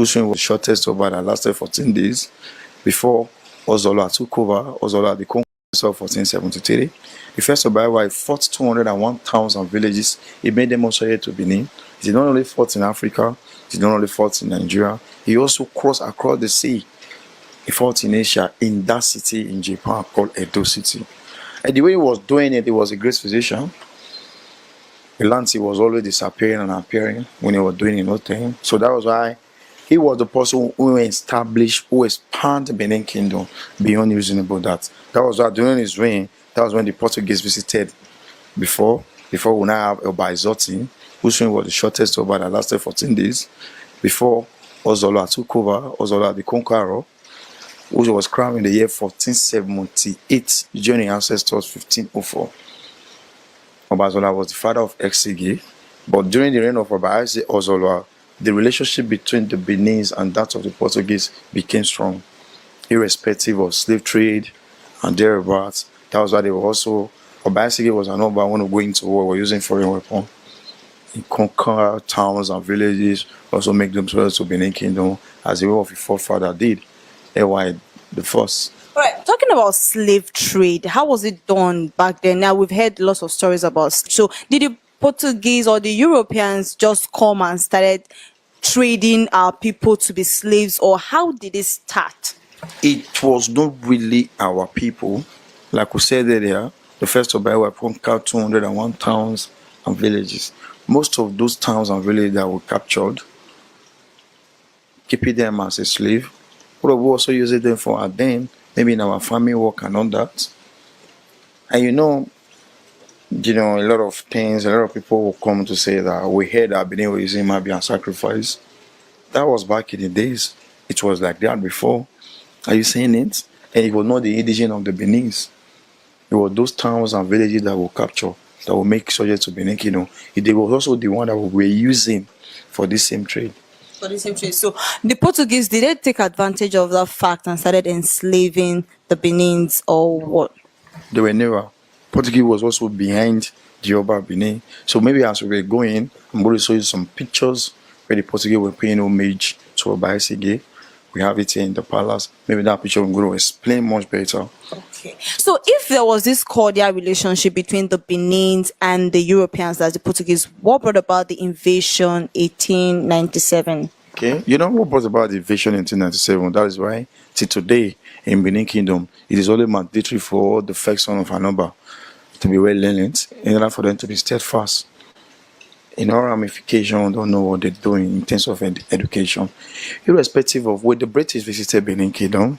whose reign was the shortest over that lasted 14 days before Ozola took over. Ozola, the conquest of 1473. The first Obayewa fought 201,000 villages. He made them also to Benin. He did not only fought in Africa, he did not only fought in Nigeria, he also crossed across the sea. He fought in Asia, in that city in Japan called Edo City. And the way he was doing it, he was a great physician. The Lancy was always disappearing and appearing when he was doing his own thing. So that was why he was the person who established, who expanded Benin Kingdom beyond reasonable doubt. That was why during his reign, that was when the Portuguese visited before we now have Ogiso, whose reign was the shortest over that lasted 14 days, before Ozola took over. Ozola, the conqueror, which was crowned in the year 1478, joining ancestors 1504. Obazola was the father of Exige, but during the reign of Ozola, the relationship between the Beninese and that of the Portuguese became strong, irrespective of slave trade and thereabouts. That was why they were also, Exige was an Oba when going to war, were using foreign weapons. He conquered towns and villages, also make themselves to Benin Kingdom, as the way of his forefather did, Ey the first. All right, talking about slave trade, how was it done back then? Now we've heard lots of stories about. So, did the Portuguese or the Europeans just come and started trading our people to be slaves, or how did it start? It was not really our people. Like we said earlier, the first Obayewa conquered 201 towns and villages. Most of those towns and villages that were captured, keeping them as a slave, we also using them for our den, maybe in our family work and all that. And a lot of things, a lot of people will come to say that we heard that Benin was using Mabi and sacrifice. That was back in the days. It was like that before. Are you saying it? And it was not the indigenous of the Beninese. It was those towns and villages that were captured, that will make subject to Benin Kingdom. They were also the one that we were using for this same trade. For the same trade. So the Portuguese, did they take advantage of that fact and started enslaving the Benins, or what? They were never. Portuguese was also behind the Oba Benin. So maybe as we were going, I'm going to show you some pictures where the Portuguese were paying homage to Oba Esige. We have it here in the palace. Maybe that picture I'm going to explain much better. Okay. So if there was this cordial relationship between the Benins and the Europeans, that's the Portuguese, what brought about the invasion 1897? Okay. You know what brought about the invasion in 1897? That is why till today in Benin Kingdom, it is only mandatory for the first son of Anoba to be well learned in order for them to be steadfast. In all ramifications, don't know what they're doing in terms of education. Irrespective of where the British visited Benin Kingdom,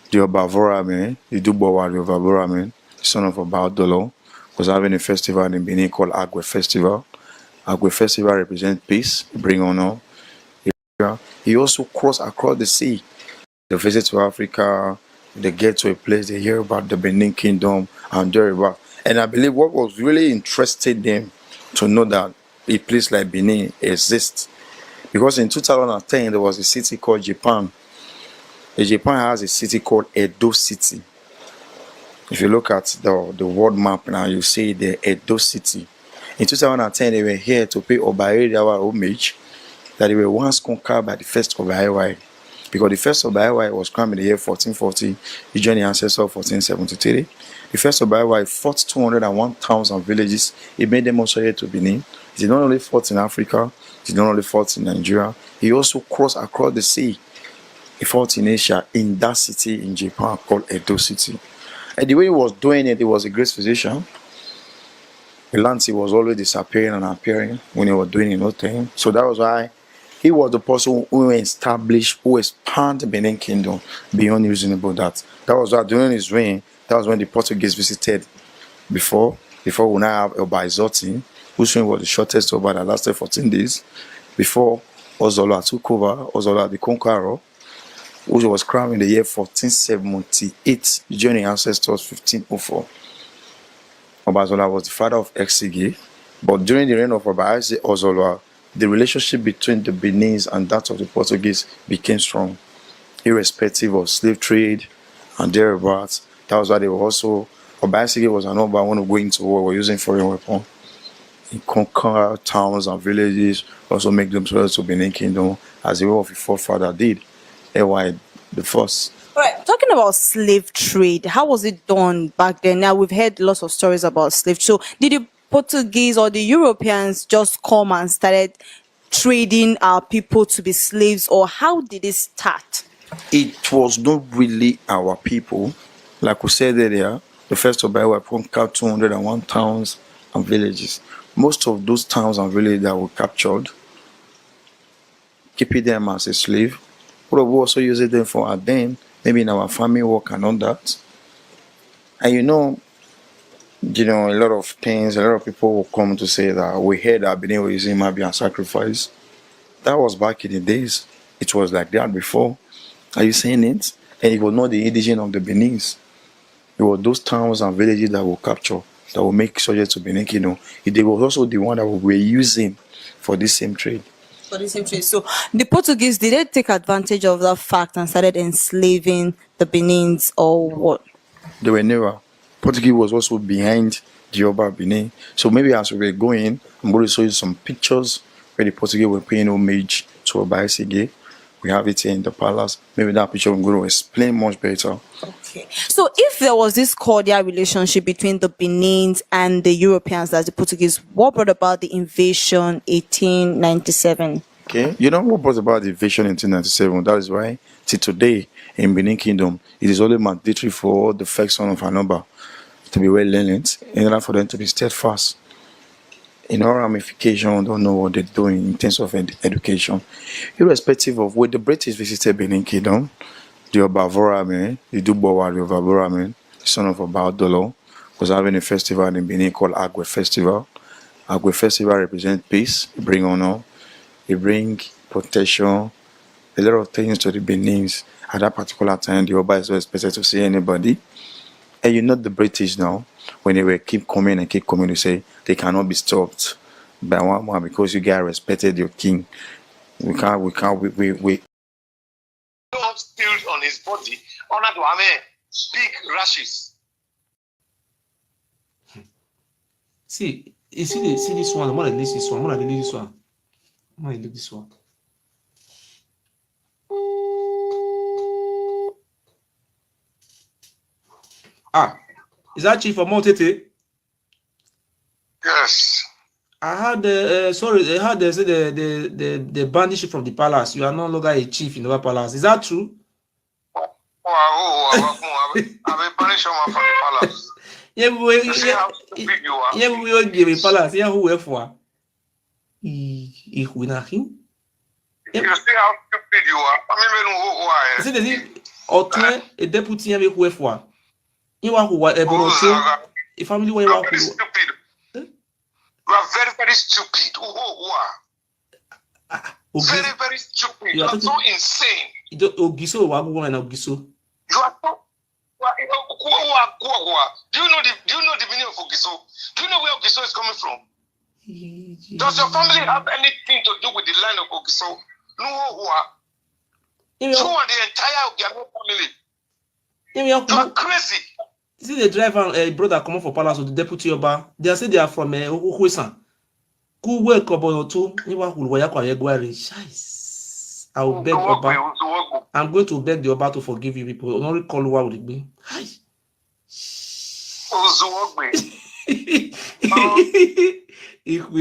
the Oba Vorame, the Dubowa, the Oba Vorame, the son of Oba Odolo, was having a festival in Benin called Agwe Festival. Agwe Festival represents peace, bring honor. He also crossed across the sea. They visit to Africa, they get to a place, they hear about the Benin Kingdom and thereabout. And I believe what was really interested them to know that a place like Benin exists. Because in 2010, there was a city called Japan. Japan has a city called Edo City. If you look at the world map now, you see the Edo City. In 2010, they were here to pay Obayewa homage that they were once conquered by the first Obayewa. Because the first Obayewa was crowned in the year 1440, he joined the ancestor of 1473. The first Obayewa fought 201,000 villages. He made them also to Benin. He did not only fought in Africa, he did not only fought in Nigeria, he also crossed across the sea. He fought in Asia, in that city in Japan called Edo City. And the way he was doing it, he was a great physician. The Lancy was always disappearing and appearing when he was doing his own thing. So that was why he was the person who established, who expanded Benin Kingdom beyond reasonable doubt. That was why during his reign, that was when the Portuguese visited before we now have Ogiso, whose reign was the shortest over that lasted 14 days, before Ozola took over. Ozola, the conqueror, which was crowned in the year 1478, joining ancestors 1504. Obazola was the father of Exige, but during the reign of Ozola, the relationship between the Beninese and that of the Portuguese became strong, irrespective of slave trade and thereabouts. That was why they were also, Exige was an Oba when going to war, were using foreign weapons. conquer towns and villages, also make themselves to Benin Kingdom as the way of a forefather did, AY the first. All right, talking about slave trade, how was it done back then? Now we've heard lots of stories about slave. So did the Portuguese or the Europeans just come and started trading our people to be slaves, or how did it start? It was not really our people. Like we said earlier, the first of all, we conquered 201 towns and villages. Most of those towns and villages that were captured, keeping them as a slave, but we also using them for our then, maybe in our farming work and all that. And a lot of things, a lot of people will come to say that we heard that Benin were using Mabi and sacrifice. That was back in the days. It was like that before. Are you saying it? And it was not the indigenous of the Benin's. It was those towns and villages that will capture, that will make subject to Benin Kingdom. They were also the one that we were using for this same trade. For the same trade. So the Portuguese, did they take advantage of that fact and started enslaving the Benins, or what? They were never. Portuguese was also behind the Oba Benin. So maybe as we were going, I'm going to show you some pictures where the Portuguese were paying homage to Oba Esige. We have it here in the palace. Maybe that picture I'm going to explain much better. Okay. So if there was this cordial relationship between the Benins and the Europeans, that's the Portuguese, what brought about the invasion 1897? Okay. You know what brought about the invasion in 1897? That is why till today in Benin Kingdom, it is only mandatory for all the first son of Anoba to be well learned in order for them to be steadfast. In all ramifications, don't know what they're doing in terms of education. Irrespective of where the British visited Benin Kingdom, the Obavorame, the Dubowa, the Obavorame, the son of Obaodolo, was having a festival in Benin called Agwe Festival. Agwe Festival represents peace, it bring honor, it bring protection, a lot of things to the Benins. At that particular time, the Oba is not expected to see anybody. And you know the British now, when they will keep coming, they say they cannot be stopped by one because you guys respected your king. We don't have spills on his body. Honor to Amen. Big rashes. See, you see this one. I'm gonna release this one. I'm gonna release this one. I'm gonna do this one. Is that Chief Omo Utete? Yes. I had the banished from the palace. You are no longer a chief in the palace. Is that true? I've been banished from the palace. Yeah, we will give a palace. Yeah, who for? Who na him? You see how stupid you are. I mean, who are you? See, the a deputy who for? You are who a family where you are stupid. You are very, very stupid. Who are? Very, very stupid. You are so insane. Ogiso, Ogiso. You are so. Do you know the meaning of Ogiso? Do you know where Ogiso is coming from? Does your family have anything to do with the line of Ogiso? No, who are? You and the entire Ogiano family. You're crazy. See the driver, brother, come for palace with the deputy Oba. They say they are from Ohuesan. Who work about two? You are who were I will beg Oba. I'm going to beg the Oba to forgive you people. Only call what would it be? You don't go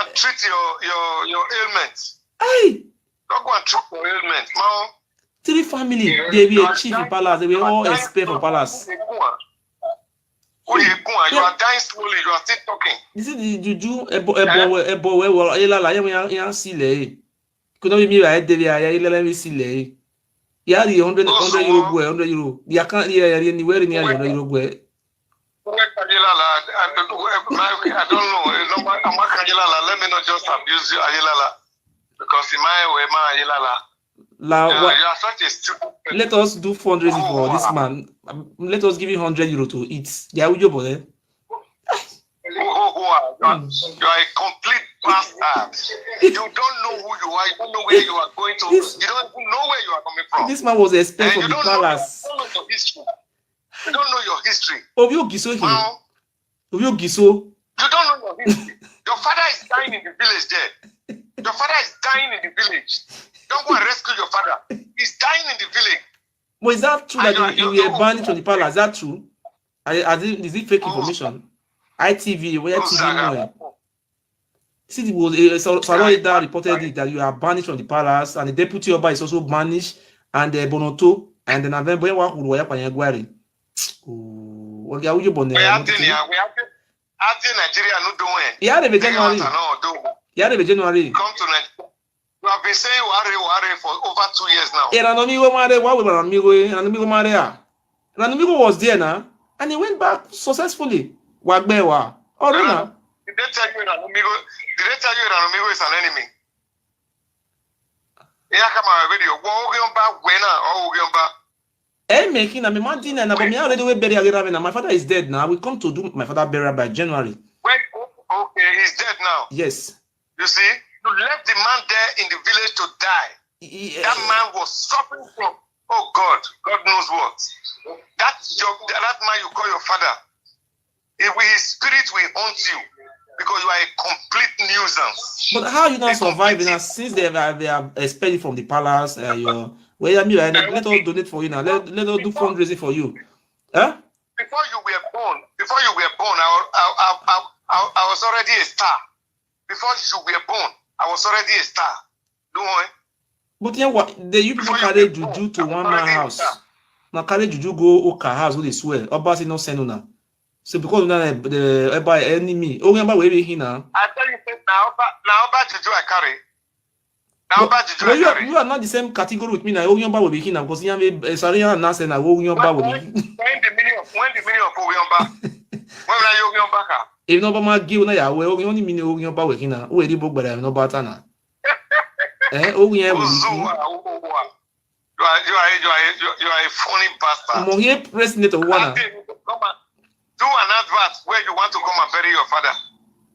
and treat your ailments. Don't go and treat your ailments, man. Three family, they be a chief in palace. They will all expect for palace. You are dying slowly. You are still talking. This is the juju. Ebo. Well, you see le. Could not be me. I did. Let me see le. Yeah, the 100 euro boy, 100 euro. The account here anywhere near 100 euro boy. I don't know. Let me not just abuse you, Ayelala, because in my way, Ayelala. Let us do fundraising for this man. Let us give him 100 euro to eat. Yeah, we job there. You are a complete bastard. You don't know who you are. You don't know where you are going to. You don't even know where you are coming from. This man was expelled from the palace. You don't know your history. You don't know your history. Oh, you Ogiso here. Ogiso. You don't know your history. Your father is dying in the village there. Your father is dying in the village. Don't go and rescue your father. He's dying in the village. But is that true that you were banned from the palace? Is that true? Is it fake information? ITV, where TV more? See, it was Saroida reported it that you are banished from the palace, and the deputy Oba is also banished, and the Bonoto, and the November we have Nigeria no doing. Yeah, the January. Yeah, the January. Come to Nigeria. You have been saying worry for over 2 years now. Ranamigo was there now, and he went back successfully. Wagbewa. Oruna. Did they tell you Ranamigo is an enemy? Yeah, come on, video. Making a mountain and already we bury again. My father is dead now. We come to do my father burial by January. Wait, okay, he's dead now. Yes. You see, you left the man there in the village to die. Yeah. That man was suffering from, oh God knows what. That man you call your father, his spirit will haunt you because you are a complete nuisance. But how you not surviving since they are expelled you from the palace? Let us donate for you now. Let us do fundraising for you. Huh? Before you were born, I was already a star. Before you were born, I was already a star. Don't worry. But yeah, what the you people carry juju to one man house. Now carry juju go Oka house who they swear. Oba say no send now. So because the enemy. Oh, remember where we here now. I tell you now Oba juju I carry. You are not the same category with me now. Ogiomba will be here now because you have a Sarian Nasa and Ogiomba will be. When the meaning of Ogiomba? When are you Ogiomba? If nobody give na we only mean Ogiomba will be now. Who is book but I have no better now. Ogiomba. You are a funny bastard. I'm here president of one. Do an advert where you want to come and bury your father.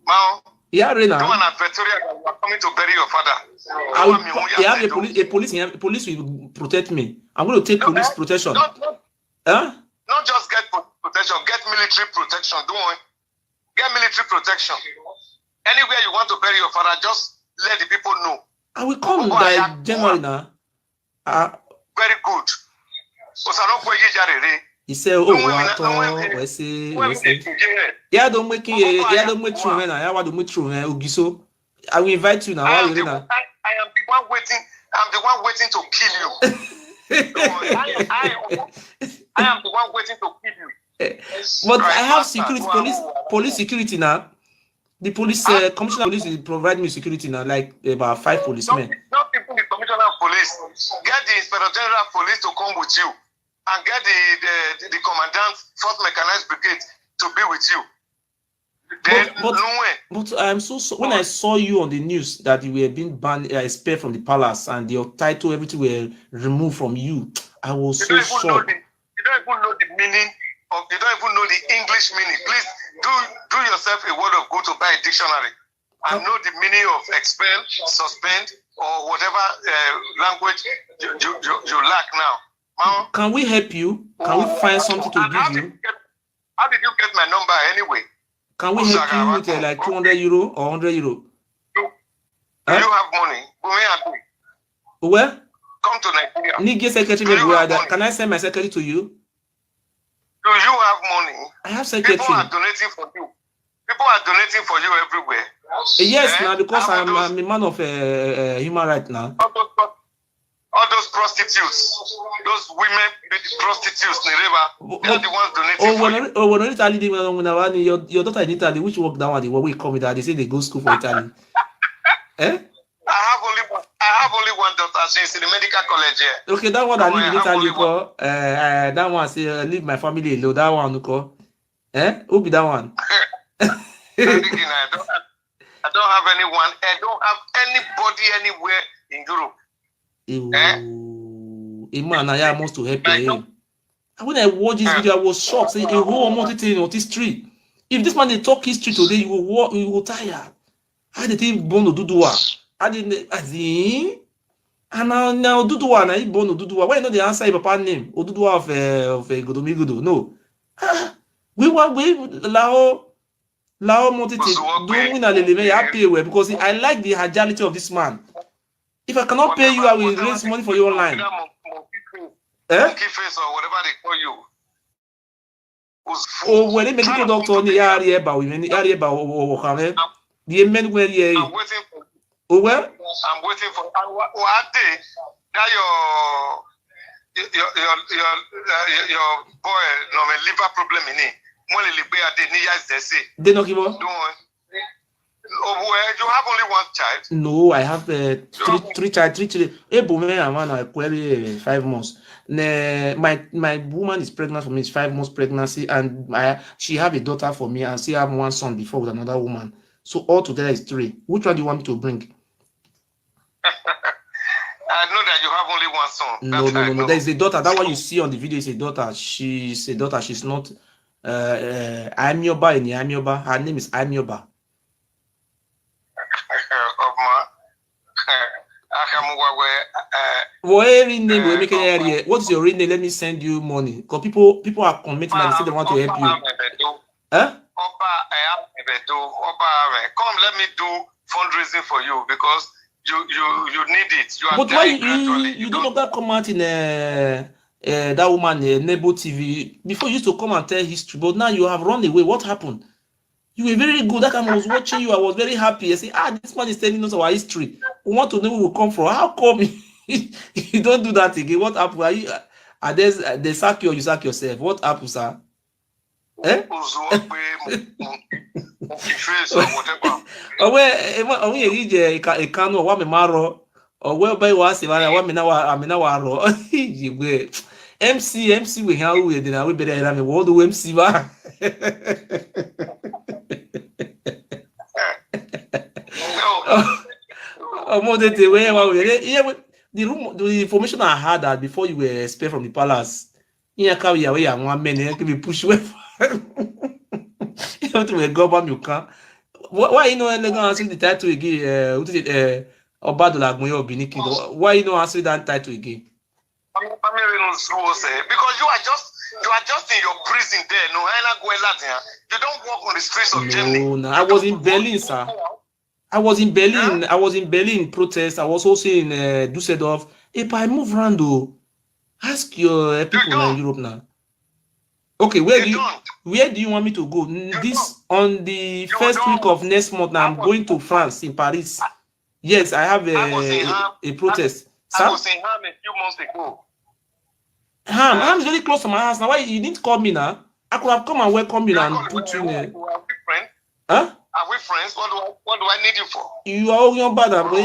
Now. Yeah, Rena. Do an advertorial that you are coming to bury your father. Police will protect me. I'm going to take police protection. Not just get protection, get military protection. Don't worry. Get military protection. Anywhere you want to bury your father, just let the people know. I will come by January now. Very good. He said, "Oh, what? Say. Yeah, don't make true, man. I want to make true, man. Ogiso, I will invite you now. I am the one waiting. I'm the one waiting to kill you. I am the one waiting to kill you. But I have security, police security now. The police commissioner of police will provide me security now, like about 5 policemen. Not even the commissioner of police. Get the inspector general of police to come with you. And get the commandant, 4th Mechanized Brigade to be with you. Then, but I'm so when I saw you on the news that you were being banned, expelled from the palace, and your title, everything were removed from you, I was so shocked. You don't even know the meaning of. You don't even know the English meaning. Please do yourself a word of good to buy a dictionary and know the meaning of expel, suspend, or whatever language you lack now. Can we help you? Can we find something to give you? How did you get my number anyway? Can we help you with like 200 euro or 100 euro? Do you have money? Where? Come to Nigeria. Need secretary. Can I send my secretary to you? Do you have money? I have secretary. People are donating for you. People are donating for you everywhere. Yes, now because I'm a man of human rights now. All those prostitutes, those women prostitutes in the river, they are the ones donating for you. When Italy, your daughter in Italy, which work that one, the way come with that, they say they go school for Italy. I have only one daughter. She's in the medical college here. Okay, that one I live in Italy, call. That one say leave my family alone. That one, call. Who be that one? I don't have anyone. I don't have anybody anywhere in Europe. A man I must to help him. When I watched this video, I was shocked. Saying a whole multitude of history. If this man they talk history today, you will tire. How did he born to Dudua? I didn't. And now Dudua na he born to Dudua. Why not the answer Papa name? Dudua of Godomigudo. No. We Lao La Omo Utete, don't win a lele, I pay well because I like the agility of this man. If I cannot pay you, I will raise money for you online. Monkey face or whatever they call you. Oh, well, medical doctor, the area about women, the area about the men where ye. I'm waiting for. Oh, well, I'm waiting for. What day? That your boy no me liver problem in it. Money liver day ni yes they say. They not give up. Don't worry. Oh, well, you have only one child. No, I have three children. A woman and one I query 5 months. My woman is pregnant for me. It's 5 months pregnancy, and she have a daughter for me, and she have one son before with another woman. So all together is 3. Which one do you want me to bring? I know that you have only one son. No. There is a daughter. That one you see on the video is a daughter. She's a daughter. She's not. Amioba in Amioba. Her name is Amioba. What is your real name? Let me send you money. Because people are committing and they say they want to help you. Huh? Come, let me do fundraising for you because you need it. But why you don't know come out in that woman Nebo TV before you used to come and tell history, but now you have run away. What happened? You were very good. That time I was watching you, I was very happy. I say, this man is telling us our history. We want to know where we come from. How come you don't do that again? What happened? They sack you or you sack yourself? What happened, sir? Eh? MC we have we then we better have what do MC ba Omo Utete the information I had that before you were expelled from the palace you carry away and one man can be pushed away you have to go back you can why you know they gonna answer the title again Obadola Agboye of Benin Kingdom why you know answer that title again because you are just in your prison there. No, you don't walk on the streets of Germany. No, I was in Berlin, sir. I was in Berlin. I was in Berlin protest. I was also in Düsseldorf. If I move around, though, ask your people in Europe now. Okay, where do you want me to go? This on the first week of next month. Now I'm going to France in Paris. Yes, I have a protest. I was in Ham a few months ago. Ham is very close to my house. Now, why you didn't call me now? I could have come and welcome you and put you in there. Are we friends? Huh? Are we friends? What do I need you for? You are your brother, but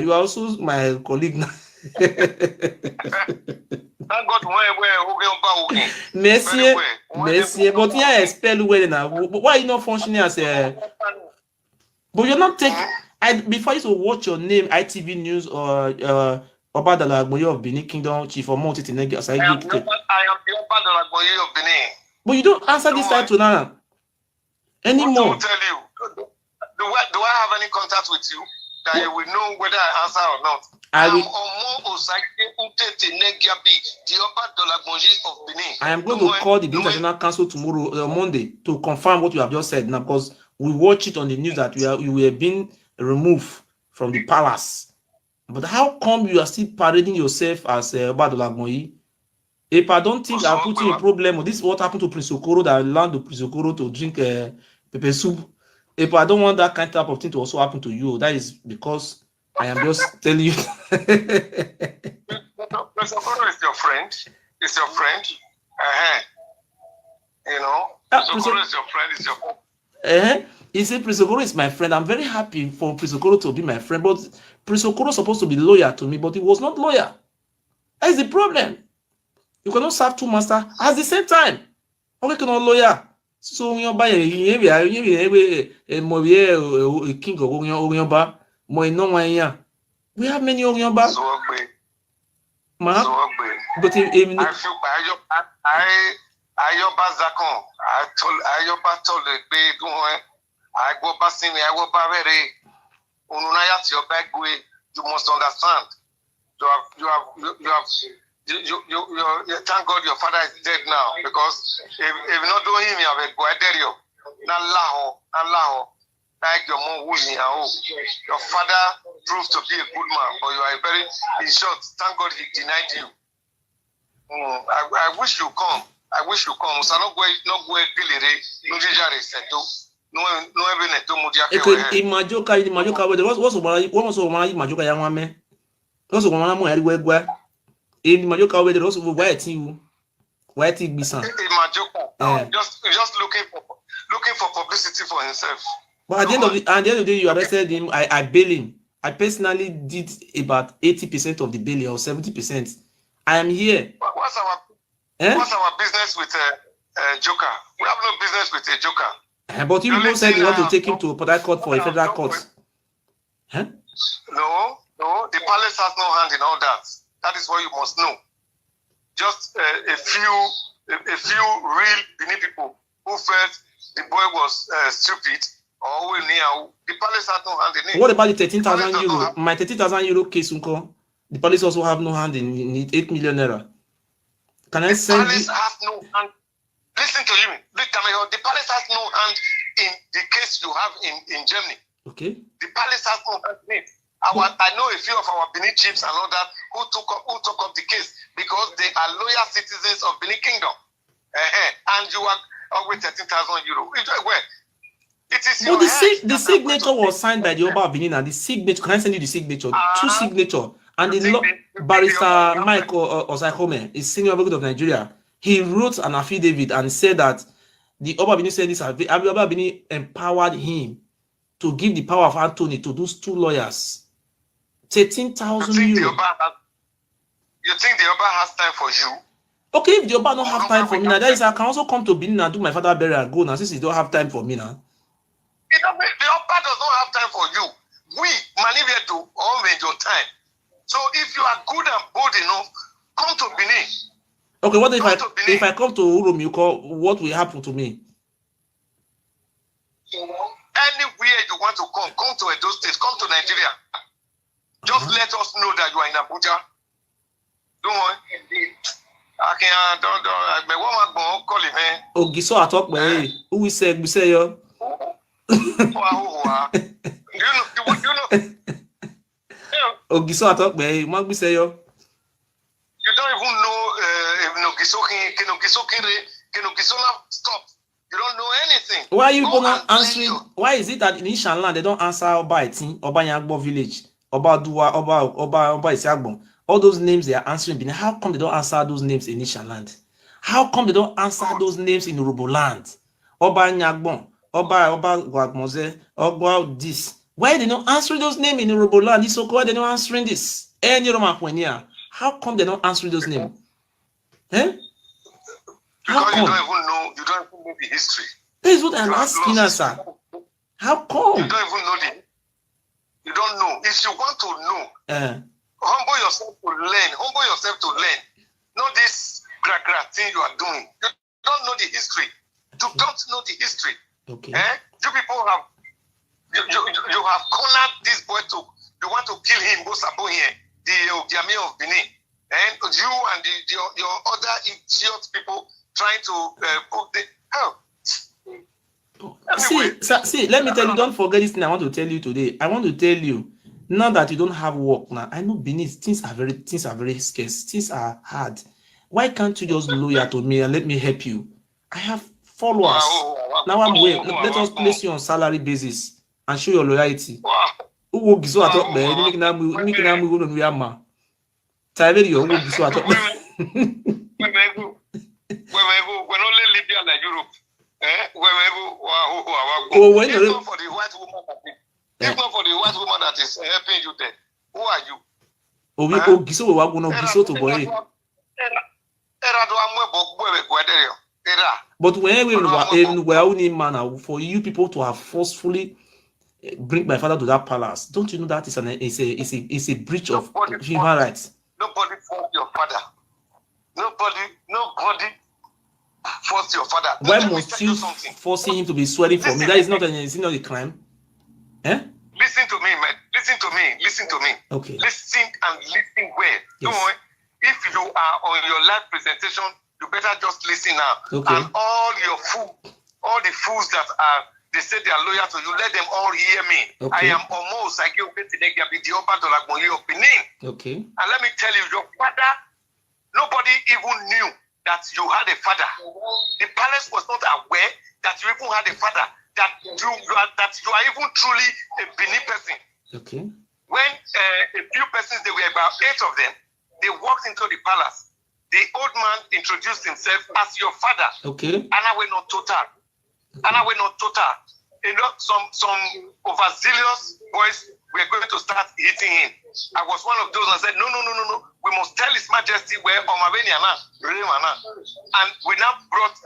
you are also my colleague now. Thank God Merci, but yeah, spell well now. But why you not functioning as a? But you're not taking. Before you to watch your name, ITV News or Obadola Agboye of Benin Kingdom, Chief Omo Utete. I am the Obadola Agboye of Benin. But you don't answer this title now anymore. What to tell you? Do I have any contact with you that you will know whether I answer or not? I am Omo Utete Negabi, the Obadola Agboye of Benin. I am going to call the International Council tomorrow, Monday, to confirm what you have just said now, because we watch it on the news that you were being removed from the palace. But how come you are still parading yourself as Obadola Agboye? If I don't think I'll put you in a problem, this is what happened to Prince Okoro, that allowed the Prince Okoro to drink pepper soup. If I don't want that kind of thing to also happen to you, that is because I am just telling you. Prince Okoro is your friend. It's your friend. You know, Prince Okoro is your friend. It's your friend. He said Prince Okoro is my friend. I'm very happy for Prince Okoro to be my friend, but Prince Okoro is supposed to be loyal to me, but he was not loyal. That is the problem. You cannot serve 2 masters at the same time. Okay, cannot loyal. So when you buy a king of Ogyoba, we have many Ogyoba. But I feel Ayoba Zakon. Ayoba told the baby, I go back in, I go back very. Ununayat your back way. You must understand. You thank God your father is dead now, because if not doing him, you have a guaderio. Like your mom who's in your father proved to be a good man, but you are very, in short, thank God he denied you. I wish you come. So no go Gilere, no Jare Seto, no even a Tomudia. In Majoka, whether what's one Majoka Yamame? Also, one more Edward. In Majoka, whether also white you. White be son. Just looking for publicity for himself. But at the end of the day, you arrested him. I bail him. I personally did about 80% of the bail or 70%. I am here. What's our business with Joker? We have no business with a Joker. But you people said you want to take him to Port Court for a federal court. Huh? No. The palace has no hand in all that. That is what you must know. Just a few real Benin people who felt the boy was stupid. The palace has no hand in it. What about the 13,000 euro? My 13,000 euro case, Uncle. The police also have no hand in it. 8 million naira. Can I send you? The palace has no hand. Listen to you. The palace has no hand in the case you have in Germany. Okay. The palace has no hand in it. I know a few of our Benin chiefs and all that who took up the case because they are loyal citizens of Benin Kingdom. And you are with 13,000 euro. It is but the signature was signed by the Oba of Benin, and the signature, can I send you the signature? Two signature. And the barrister Michael Osaikome is senior advocate of Nigeria. He wrote an affidavit and said that the Oba of Benin said this, Oba of Benin empowered him to give the power of Anthony to those two lawyers. 13,000 euro. You think the Oba has time for you? Okay, if the Oba don't have time for me now, that is, I can also come to Benin and do my father burial and go now, since he don't have time for me now. The Oba does not have time for you. We manipulate to all your time. So if you are good and bold enough, come to Benin. Okay, what if I come to Urum, what will happen to me? Anywhere you want to come to Edo State, come to Nigeria. Just let us know that you are in Abuja. Don't worry. Don't call him, man. Ogiso atok me. Who we say yo? Ogiso atok me. Mag be say yo. You don't even know Ogiso stop. You don't know anything. Why are you gonna answering? Why is it that in Ishan land they don't answer Oba Etin, Oba Yagbo village, Oba Dua, Oba Isiagbon? All those names they are answering. How come they don't answer those names in Ishan land? How come they don't answer those names in Urobo land? Oba Nyagbon, Oba Gwagmoze, Oba this. Why they not answering those names in Urobo land? This so why they not answering this? How come they don't answer those names? Eh? Because you don't even know the history. That is what I'm asking, sir. How come? You don't even know you don't know. If you want to know, humble yourself to learn. Not this gra thing you are doing. You don't know the history. You don't know the history. Okay. You people have you have cornered this boy you want to kill him, go Sabo here, the Ogiame of Benin. And you and your other idiot people trying to put the See, let me tell you, don't forget this thing I want to tell you today. I want to tell you, now that you don't have work now, I know Benin, things are very scarce, things are hard. Why can't you just loyal to me and let me help you? I have followers. Now I'm waiting. Let us place you on salary basis and show your loyalty. Who Ogiso atok be? Make na mu go no yama. Taibe yo Ogiso atok. When only Libya like Europe. If not for the white woman that is helping you there, who are you? Ogiso we wa go no Ogiso to boy. But when we only man for you people to have forcefully bring my father to that palace, don't you know that is a breach of human rights? Nobody forced your father. Nobody forced your father. Why must you forcing him to be swearing for me? That is not a crime. Eh? Listen to me, man. Listen to me. Okay. Listen well. Yes. If you are on your live presentation, you better just listen now. Okay. And all your food all the fools that are, they say they are loyal to you, let them all hear me. Okay. I am Omo Utete. Okay. And let me tell you, your father, nobody even knew that you had a father. The palace was not aware that you even had a father, that you are even truly a Benin person. Okay. When a few persons, there were about 8 of them, they walked into the palace. The old man introduced himself as your father. Okay. And I went not total. And I went not total. You know, some overzealous boys were going to start hitting him. I was one of those and said, no. We must tell His Majesty where Omabeniana, and we now brought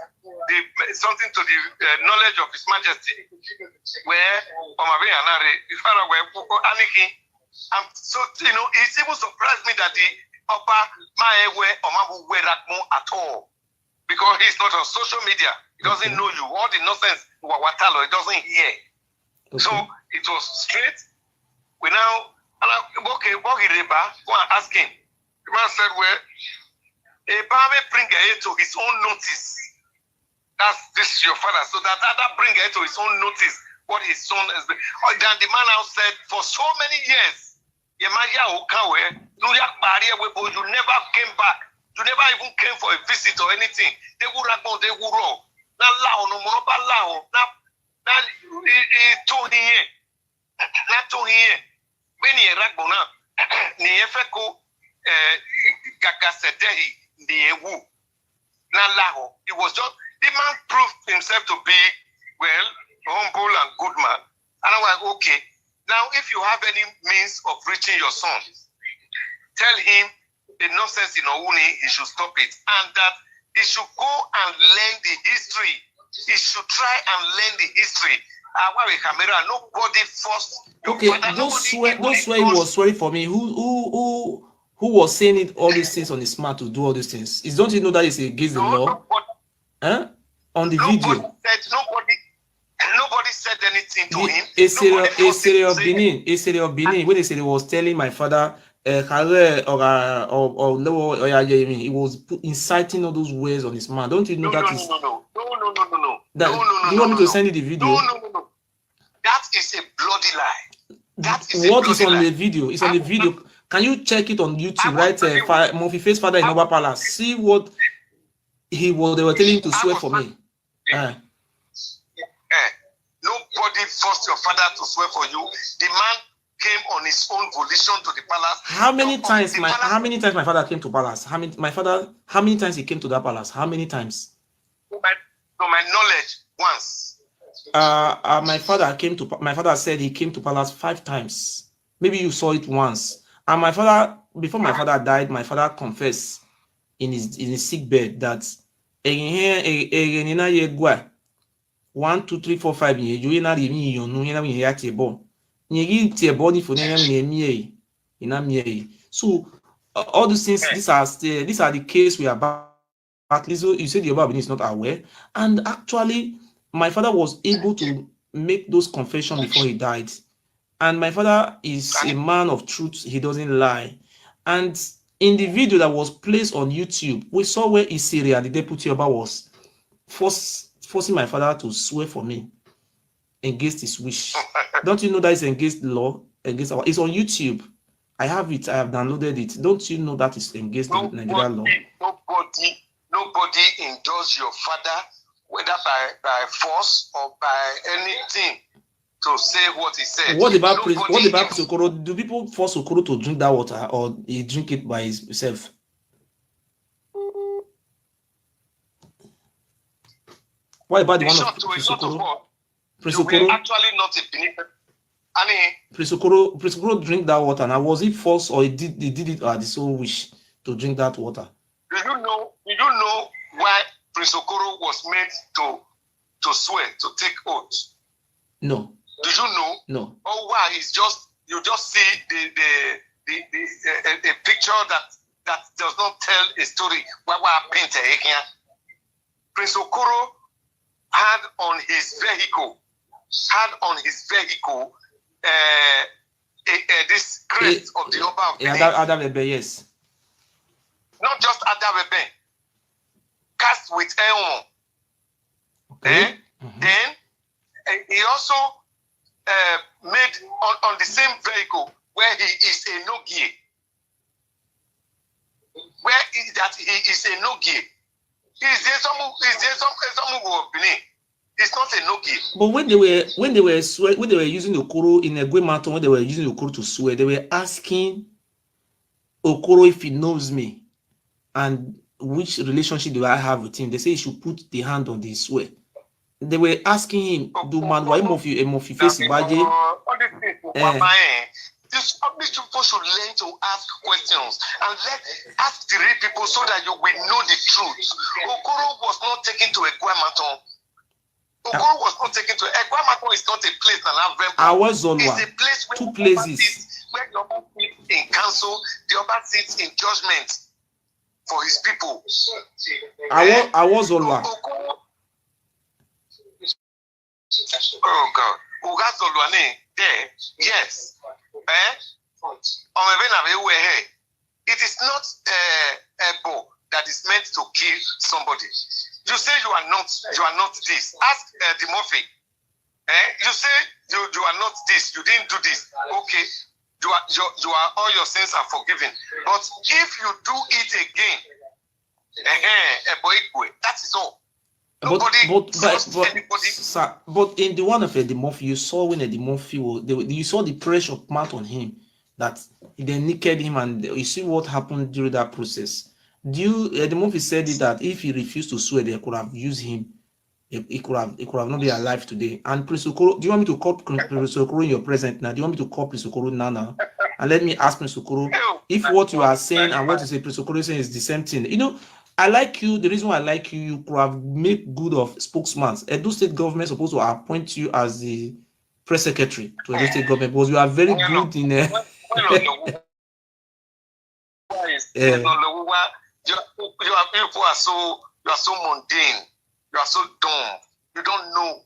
something to the knowledge of His Majesty where Omabeniana, and so, you know, it even surprised me that the upper Maewe Omabu were at all, because he's not on social media. He doesn't know you. All the nonsense, Wawatalo, he doesn't hear. Okay. So it was straight. We now, okay, go and ask him. The man said, well, Eba may bring it to his own notice. That's this your father. So that other bring it to his own notice what his son is. Then the man now said, for so many years, you never came back. You never even came for a visit or anything. They would have gone, they would roll. Now, when he ragbona, Niefeko Gagasedehi, Niewu, Nalaho. It was just the man proved himself to be, well, humble and good man. And I'm like, okay, now if you have any means of reaching your son, tell him the nonsense in Ouni, he should stop it. And that he should go and learn the history. He should try and learn the history. Nobody forced. Okay, those swear he was swearing for me. Who was saying it, all these things on his mouth to do all these things? Don't you know that it's against the law? Huh? On the video. Nobody said anything to him. A series of Benin, when they said he was telling my father, he was inciting all those words on his mouth. Don't you know No. Do you want me to send you the video? No. That is a bloody lie. What is on the video? It's on the video. Can you check it on YouTube? Right, Murphy Face Father in Oba Palace. See what they were telling him to swear for me. Nobody forced your father to swear for you. The man came on his own volition to the palace. How many times my father came to palace? How many times he came to that palace? How many times? To my knowledge, once. My father said he came to palace 5 times. Maybe you saw it once. And my father, before my father died, my father confessed in his sick bed that 1, 2, 3, 4, 5 years. So all these things, these are the case we are battling. So you said the Yoruba is not aware, and actually, my father was able to make those confessions before he died. And my father is a man of truth; he doesn't lie. And in the video that was placed on YouTube, we saw where Isiria, the deputy Yoruba, was forcing my father to swear for me against his wish. Don't you know that it's against the law? It's on YouTube. I have it. I have downloaded it. Don't you know that it's against the Nigerian law? Nobody endorsed your father, whether by force or by anything, to say what he said. What about Okoro? Do people force Okoro to drink that water, or he drink it by himself? What about the one of Prince Okoro? Prince Okoro actually not a Benin. Prince Okoro drink that water. Now, was it forced, or he did it at his own wish to drink that water? Do you know why Prince Okoro was made to swear, to take oath? No. Do you know? No. Oh, why? It's just you just see a picture that does not tell a story. Prince Okoro had on his vehicle this crest of the Oba of Benin. Adabebe, yes. Not just Adabebe, cast with Eon. Okay. Then he also made on the same vehicle where he is a no gear. Where is that he is a no gear? Is there someone who have been in? It's not a no gear. But when they were using Okoro in a great mountain, when they were using Okoro to swear, they were asking Okoro if he knows me and which relationship do I have with him. They say he should put the hand on the swear. They were asking him, do man why mofi face baje? These people should learn to ask questions and ask the real people so that you will know the truth. Okoro was not taken to a Guamaton. Okoro was not taken to a Guamaton. Is not a place that I was on It's a place where two places where the other sits in council, the other sits in judgment for his people. I was on one. Oh God, Ugazolwane there, yes. It is not a bow that is meant to kill somebody. You say you are not this. Ask Dimorphy. You say you are not this. You didn't do this. Okay, you are all your sins are forgiven. But if you do it again, that is all. But in the one of Dimorphy, you saw when Dimorphy you saw the pressure put on him that they naked him, and you see what happened during that process. Dimorphy said that if he refused to swear, they could have used him. He could have not been alive today. And Prince Okoro, do you want me to call Prince Okoro in your present now? Do you want me to call Prince Okoro now? And let me ask Prince Okoro if what you are saying and what you say Prince Okoro is saying is the same thing. You know, I like you. The reason why I like you, you could have made good of spokesman. Edo State government supposed to appoint you as the press secretary to Edo State government because you are very good in you are so mundane. You are so dumb. You don't know.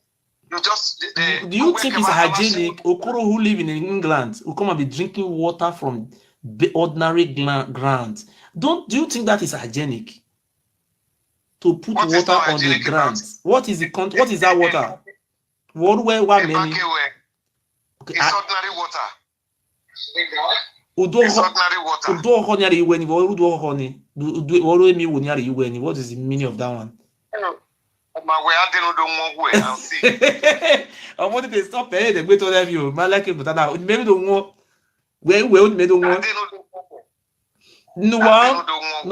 You just. Do you think it's hygienic? Okoro who live in England will come and be drinking water from ordinary ground. Do you think that is hygienic? To put water on the ground. What is that water? What many? Okay, it's ordinary water. It's ordinary water. What is the meaning of that one? I wanted to stop there. The way to have you, my like it, but now maybe don't want. Where made don't want. No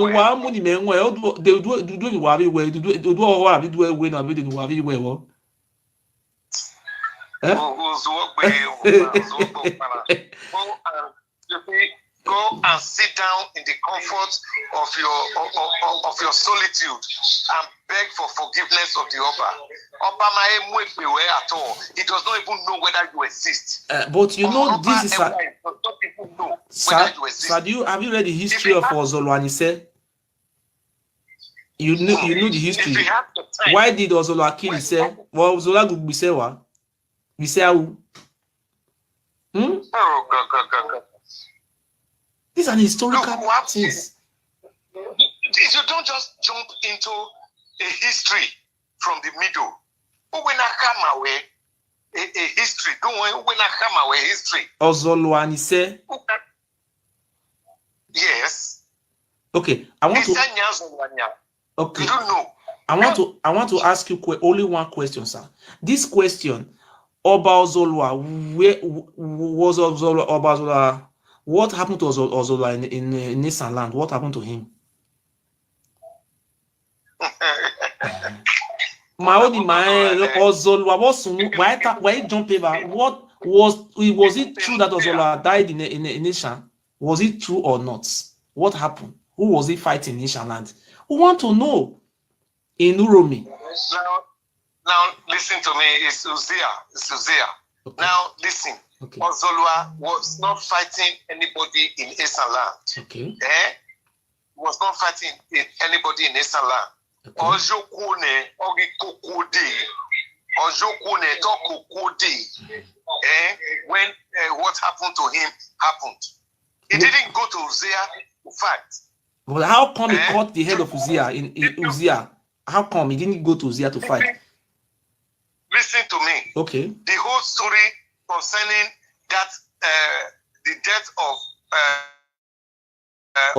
one money men well. They do worry where do all have do when I didn't worry well. Go and sit down in the comfort of your solitude and beg for forgiveness of the Oba. Oba at all. He does not even know whether you exist. But you know this is have you read the history of Ozolwanise? You know the history. Why did Ozolwa kill himself? Well, Ozola Gugbisewa. We say how? Oh God. These are historical things. You don't just jump into a history from the middle. When I come away, a history. Don't when I come away history. Ozolwanise. Yes. Okay. Okay. You don't know. I want to ask you only one question, sir. This question, Oba Ozolwa, where was Oba Ozolwa? What happened to Ozolwa in Nissan land? What happened to him? Ozolwa was why jump over? What was it true that Ozolwa died in Nissan? Was it true or not? What happened? Who was he fighting in Nissan land? We want to know. In Uromi. Now listen to me. It's Uzia. Okay. Now listen. Okay. Ozolwa was not fighting anybody in Esan land. Okay. Was not fighting anybody in Esan land. Ojokune, when what happened to him happened. He didn't go to Uzia to fight. But how come he caught the head of Uzia in Uzia? How come he didn't go to Uzia to fight? listen to me. Okay. The whole story concerning that the death of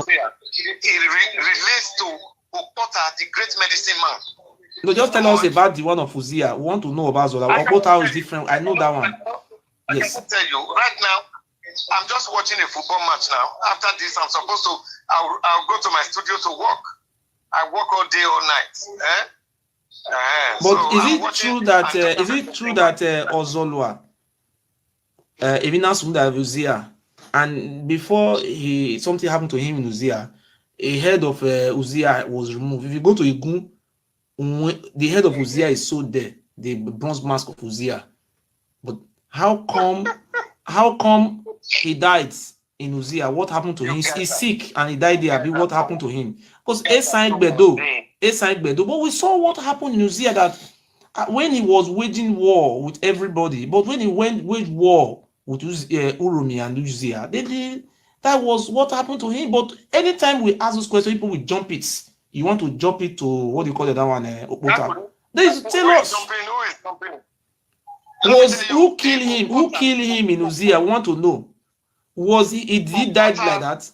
it relates to Okota, the great medicine man. No, just tell us about the one of Uzziah. We want to know about Zola. Okota is different. I know that one. Yes. I can tell you right now. I'm just watching a football match now. After this, I'm supposed to. I'll go to my studio to work. I work all day, all night. But so is it true that Ozolwa, Evina Sunda Uzziah, and before something happened to him in Uzziah, a head of Uzziah was removed. If you go to Igun, the head of Uzziah is so there, the bronze mask of Uzziah. But how come he died in Uzziah? What happened to him? He's sick and he died there. What happened to him? Because but we saw what happened in Uzziah, that when he was waging war with everybody, but when he waged war with Urumi and Uzziah, that was what happened to him. But anytime we ask this question, people will jump it. You want to jump it to what do you call it, that one? They tell us. Who killed him? Who killed him in Uzziah? We want to know. Was he died like that?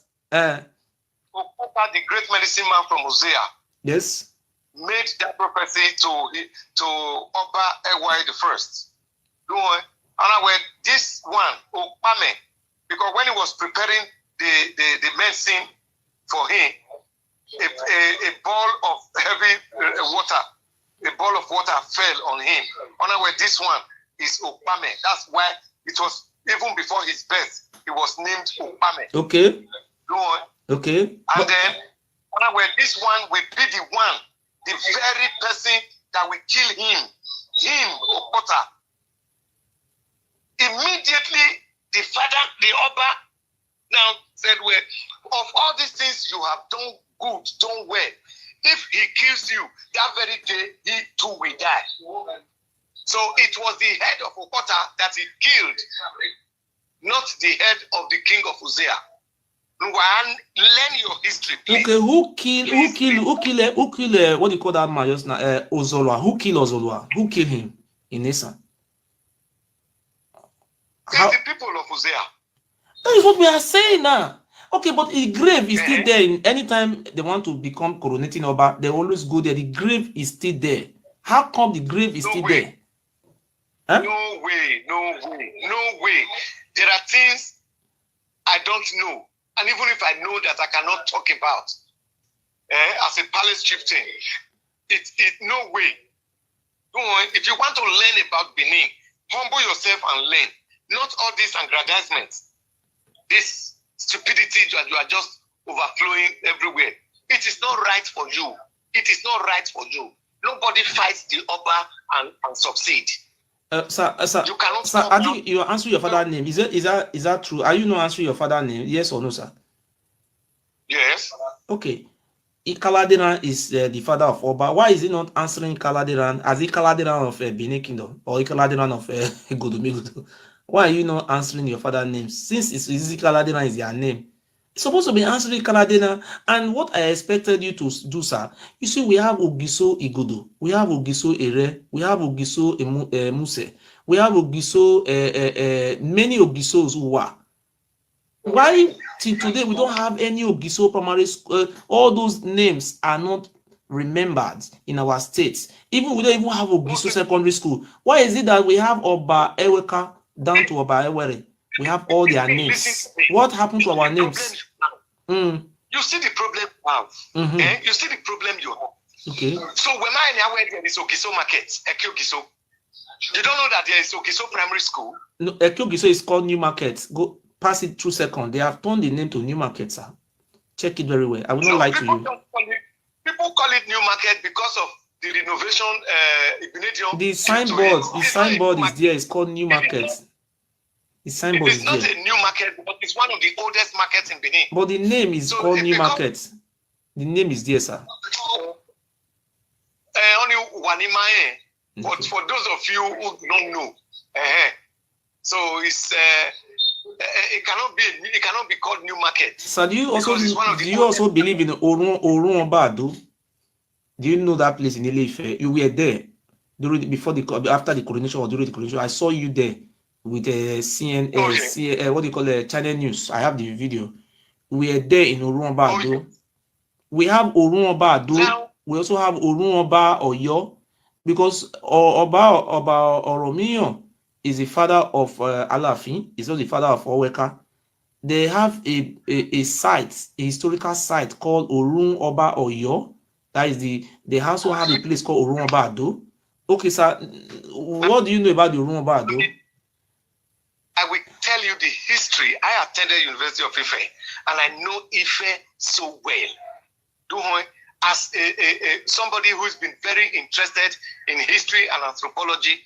The great medicine man from Uzziah. Yes. Made that prophecy to Oba Ewai the first. And this one, Okpame, because when he was preparing the medicine for him, a ball of heavy water fell on him. And this one is Okpame. That's why it was even before his birth. He was named Okpame. Okay. Okay. And then this one will be the one, the very person that will kill him, Okota. Immediately, the father, the Oba, now said, well, of all these things you have done good, done well. If he kills you, that very day, he too will die. So it was the head of Okota that he killed, not the head of the king of Uzziah. Learn your history, please. Okay, who killed what do you call that man just now? Ozolwa. Who killed Ozolwa? Who killed him in Nisa? It's the people of Uzziah. That is what we are saying now. Okay, but the grave is still there. Anytime they want to become coronating Oba, they always go there. The grave is still there. How come the grave is still there? Huh? No way. There are things I don't know. And even if I know that, I cannot talk about. As a palace chieftain, it's no way. If you want to learn about Benin, humble yourself and learn. Not all these aggrandizements, this stupidity that you are just overflowing everywhere. It is not right for you. It is not right for you. Nobody fights the Oba and succeed. Sir, I think you answer your father's name. Is that true? Are you not answering your father's name? Yes or no, sir? Yes. Okay. Ikaladeran is the father of Oba. Why is he not answering Ikaladeran as Ikaladeran of Benin Kingdom or Ikaladeran of Godomigodo? Why are you not answering your father's name? Since Ikaladeran is your name, it's supposed to be answering Ikaladeran. And what I expected you to do, sir, you see, we have Ogiso Igodo, we have Ogiso Ere, we have Ogiso Muse, we have Ogiso, many Ogisos who are. Why till today we don't have any Ogiso primary school? All those names are not remembered in our states. Even we don't even have Ogiso secondary school. Why is it that we have Oba Eweka down to Oba Ewere? We have all their names. What happened to our names? You see the problem you have. You see the problem you have. Okay. So when I know where there is Ogiso market, Ogiso, you don't know that there is Ogiso primary school? No, Ogiso is called New Market. Go pass it 2 seconds. They have turned the name to New Market, sir. Check it very well. I will not lie to you. People call it New Market because of the renovation. The signboard is there. It's called New Market. The signboard is there. It's not a new market, but it's one of the oldest markets in Benin. But the name is called New Market. The name is there, sir. Only Wanimae. But for those of you who don't know, so it's it cannot be called New Market. So do you also believe in Orun Obado? Do you know that place in Ile-Ife? You were there. after the coronation or during the coronation. I saw you there with what do you call it, Channel News. I have the video. We are there in Orunba Ado. We have Orunba Ado. We also have Orunba Oyo, because Oba Oromiyan is the father of Alafin. He's also the father of Oweka. They have a site, a historical site called Orun Oba Oyo. That is they also have a place called Orun Oba Ado. Okay, sir. What do you know about the Orun Oba Ado? I will tell you the history. I attended University of Ife, and I know Ife so well. As somebody who's been very interested in history and anthropology,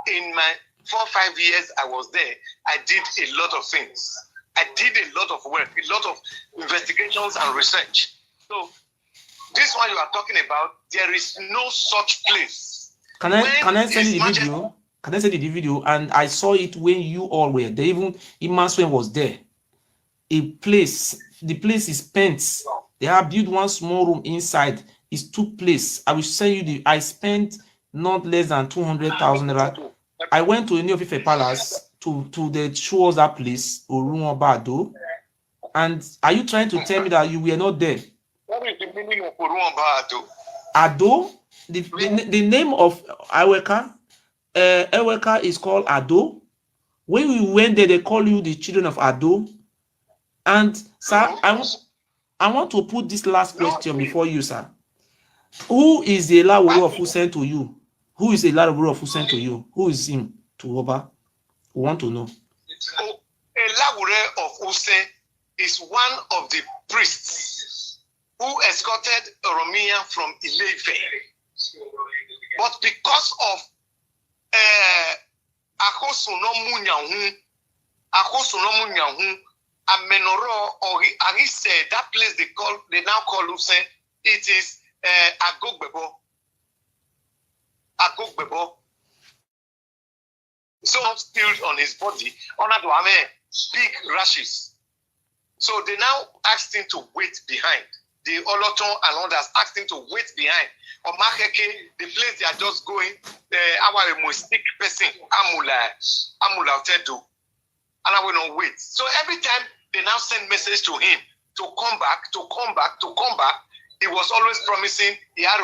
in my 4 or 5 years I was there, I did a lot of things. I did a lot of work, a lot of investigations and research. So this one you are talking about, there is no such place. Can I send you the video? Can I send you the video? And I saw it when you all were there. Even Imaswen was there. The place is spent. They have built one small room inside. It's 2 places. I will send you I spent not less than 200,000. I went to any of Ife Palace to the show us that place, Orun Oba Ado. And are you trying to tell me that you were not there? What is the meaning of Orun Oba Ado? Ado? The name of Eweka? Eweka is called Ado. When we went there, they call you the children of Ado. And sir, I want to put this last question before you, sir. Who is the Elaworo who sent to you? Who is the Elaworo who sent to you? Who is him to Oba? We want to know. Elaworo of Use is one of the priests who escorted Oromiyan from Ile-Ife. But because of Akosunomu Nyahu, Amenoro, or he said that place they now call Use, it is Agogbebo. So spilled on his body, big rashes. So they now asked him to wait behind. The Oloton and others asked him to wait behind. Omakeke, the place they are just going, our mystic person, Amula Tedu. And I will not wait. So every time they now send message to him to come back. He was always promising, I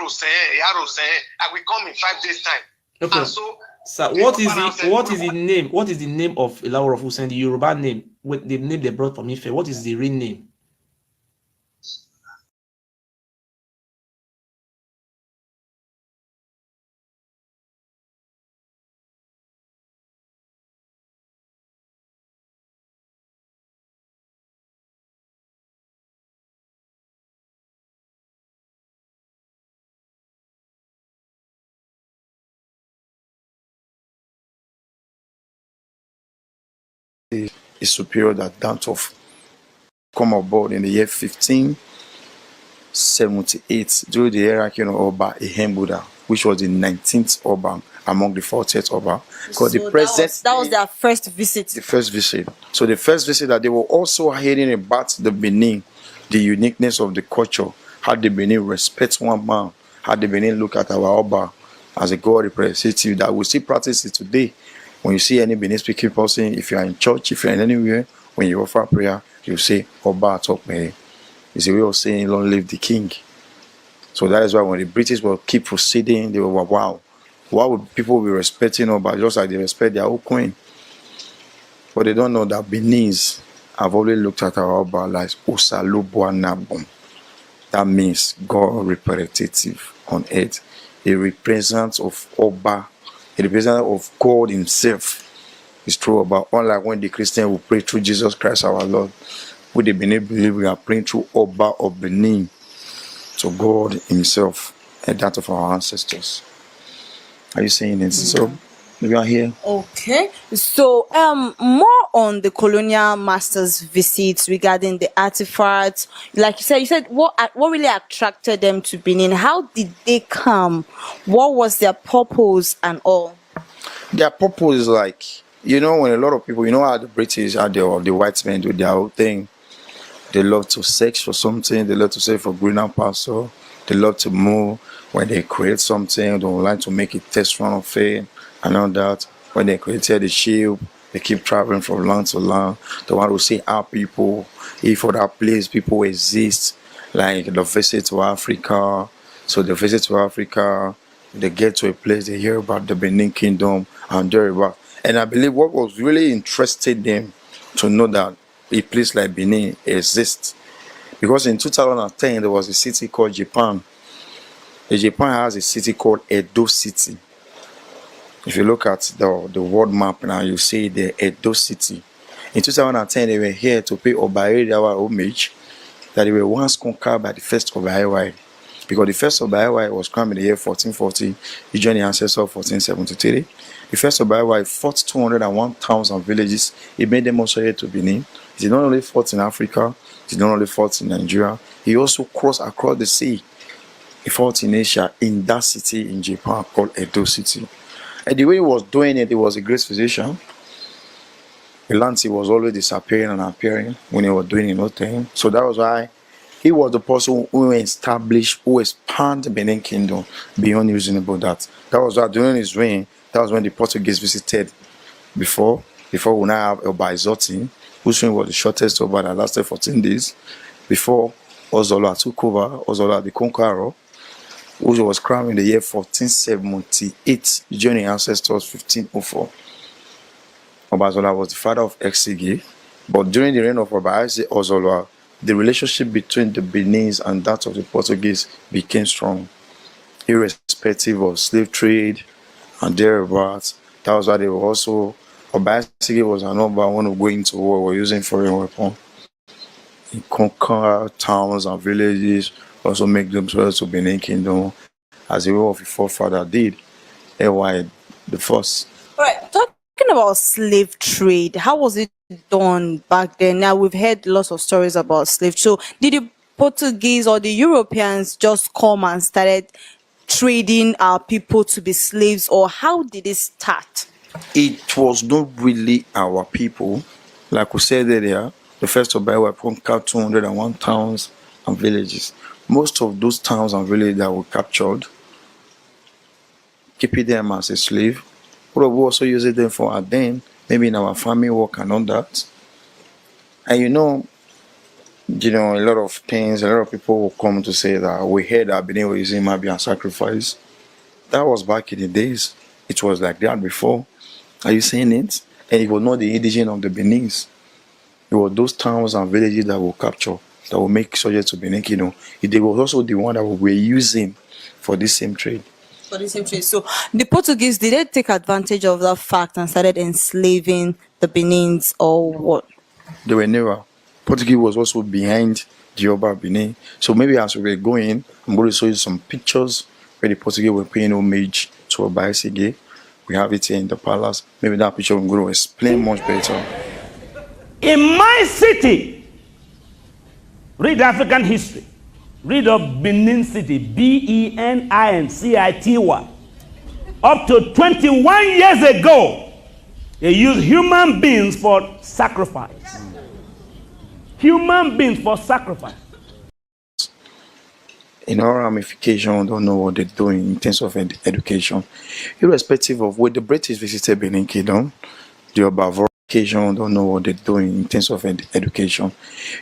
will come in 5 days time. Okay. And so, what is the name? What is the name of Elaworo of Usen, the Yoruba name? With the name they brought from Ife. What is the real name? Is superior that of come aboard in the year 1578 during the hierarchy of Oba Ihembuda, which was the 19th Oba among the 40th Oba. Because so the present that was their first visit. The first visit. So the first visit that they were also hearing about the Benin, the uniqueness of the culture, how the Benin respects one man, how the Benin look at our Oba as a God representative that we still practice it today. When you see any Benin speaking person, if you are in church, if you are in anywhere, when you offer prayer, you say, Oba talk me. It's a way of saying, long live the king. So that is why when the British will keep proceeding, they were, wow, why would people be respecting Oba just like they respect their own queen? But they don't know that Beninese have always looked at our Oba like Osalobwanabon. That means God representative on earth. A representative of Oba, a representative of God himself. It's true about, unlike when the Christian will pray through Jesus Christ our Lord, with the Benin believe we are praying through Oba of Benin to God himself and that of our ancestors. Are you saying it? So we are here. Okay. So more on the colonial masters' visits regarding the artifacts. Like you said what really attracted them to Benin? How did they come? What was their purpose and all? Their purpose is like, when a lot of people, how the British are the white men do their whole thing. They love to search for something, they love to search for greener pasture, they love to move. When they create something, they would like to make a test run of it and all that. When they created the ship, they keep traveling from land to land. They want to see how people, if other place people exist, like the visit to Africa. So they visit to Africa, they get to a place, they hear about the Benin Kingdom and thereabout. And I believe what was really interested them to know that a place like Benin exists. Because in 2010, there was a city called Japan. Japan has a city called Edo City. If you look at the world map now, you see the Edo City. In 2010, they were here to pay Obairi our homage that they were once conquered by the first Obairi. Because the first Obairi was crowned in the year 1440, he joined the ancestor of 1473. The first Obairi fought 201,000 villages. He made them also here to Benin. He did not only fought in Africa, he did not only fought in Nigeria, he also crossed across the sea. He fought in Asia, in that city in Japan called Edo City. And the way he was doing it, he was a great physician. The land was always disappearing and appearing when he was doing his own thing. So that was why he was the person who established, who expanded the Benin Kingdom beyond reasonable doubt. That was why during his reign, that was when the Portuguese visited before we now have Oba Izotin, whose reign was the shortest Oba that lasted 14 days. Before Ozola took over, Ozola the Conqueror, which was crowned in the year 1478, joining ancestors 1504. Obazola was the father of Exige, but during the reign of Oba Ozola, the relationship between the Beninese and that of the Portuguese became strong, irrespective of slave trade and thereabouts. That was why they were also, Oba Exige was an Oba one who going to war, were using foreign weapons. He conquered towns and villages, also make themselves to Benin Kingdom, as the way of his forefather did, Edward the First. All right, talking about slave trade, how was it done back then? Now we've heard lots of stories about slave. So did the Portuguese or the Europeans just come and started trading our people to be slaves, or how did it start? It was not really our people. Like we said earlier, the first Obairi conquered 201 towns and villages. Most of those towns and villages that were captured, keeping them as a slave, we also using them for our then, maybe in our farming work and all that. And a lot of things, a lot of people will come to say that we heard that Benin were using Mabi and sacrifice. That was back in the days. It was like that before. Are you saying it? And it was not the indigenous of the Beninese. It was those towns and villages that were captured, that will make subject to Benin Kingdom. They were also the one that we were using for this same trade. For the same trade. So the Portuguese, did they take advantage of that fact and started enslaving the Benins, or what? They were never. Portuguese was also behind the Oba Benin. So maybe as we were going, I'm going to show you some pictures where the Portuguese were paying homage to Oba Esige. We have it here in the palace. Maybe that picture I'm going to explain much better. In my city, read African history. Read of Benin City, Benincity. Up to 21 years ago, they used human beings for sacrifice. Human beings for sacrifice. In our ramification, don't know what they're doing in terms of education. Irrespective of where the British visited Benin Kingdom, the Oba don't know what they're doing in terms of education.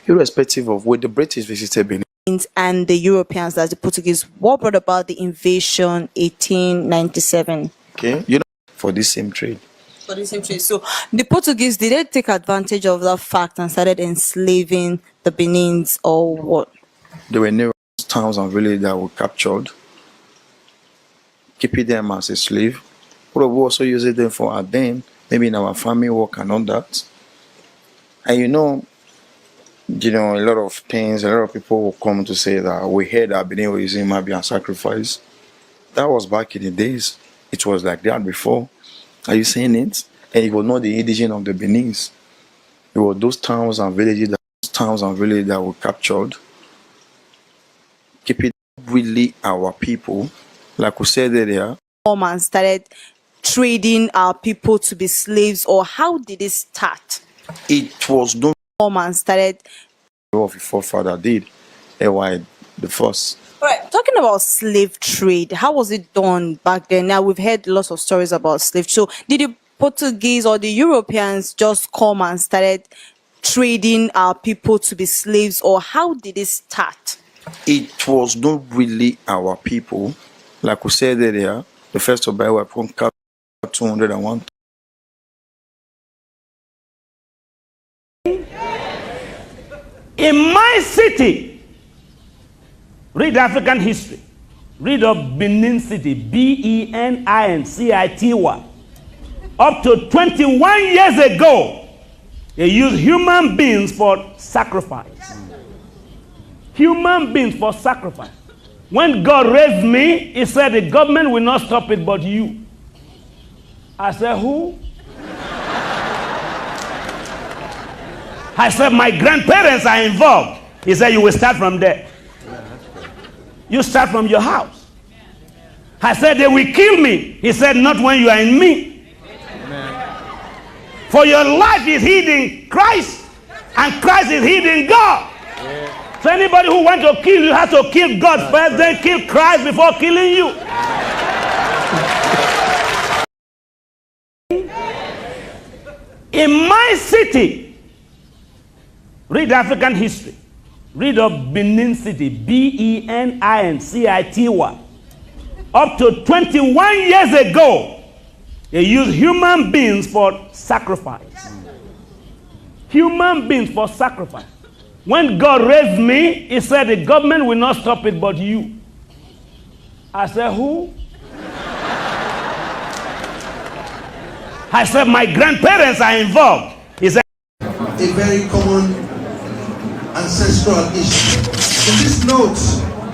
Irrespective of where the British visited Benin and the Europeans, that's the Portuguese, what brought about the invasion 1897? Okay, for this same trade. For the same trade. So the Portuguese, did they take advantage of that fact and started enslaving the Benins, or what? They were never towns and villages that were captured, keeping them as a slave. We also using them for our then, maybe in our farming work and all that. And a lot of things, a lot of people will come to say that we heard that Benin were using Mabi and sacrifice. That was back in the days. It was like that before. Are you saying it? And it was not the indigenous of the Beninese. It was those towns and villages that were captured, keeping really our people. Like we said earlier, come and started trading our people to be slaves, or how did it start? It was not come and started of his forefather did, Edward the First. All right, talking about slave trade, how was it done back then? Now we've heard lots of stories about slave. So did the Portuguese or the Europeans just come and started trading our people to be slaves, or how did it start? It was not really our people. Like we said earlier, the first to buy were from 201. In my city, read African history. Read of Benin City, Benincity. Up to 21 years ago, they used human beings for sacrifice. Human beings for sacrifice. When God raised me, he said the government will not stop it but you. I said, who? I said, my grandparents are involved. He said, you will start from there. You start from your house. I said, they will kill me. He said, not when you are in me. Amen. For your life is hid in Christ, and Christ is hid in God. Yeah. So anybody who wants to kill you has to kill God first, then kill Christ before killing you. In my city, read African history. Read of Benin City, Benincity. Up to 21 years ago, they used human beings for sacrifice. Human beings for sacrifice. When God raised me, he said the government will not stop it but you. I said, who? I said, my grandparents are involved. He said, a very common ancestral issue. In this note,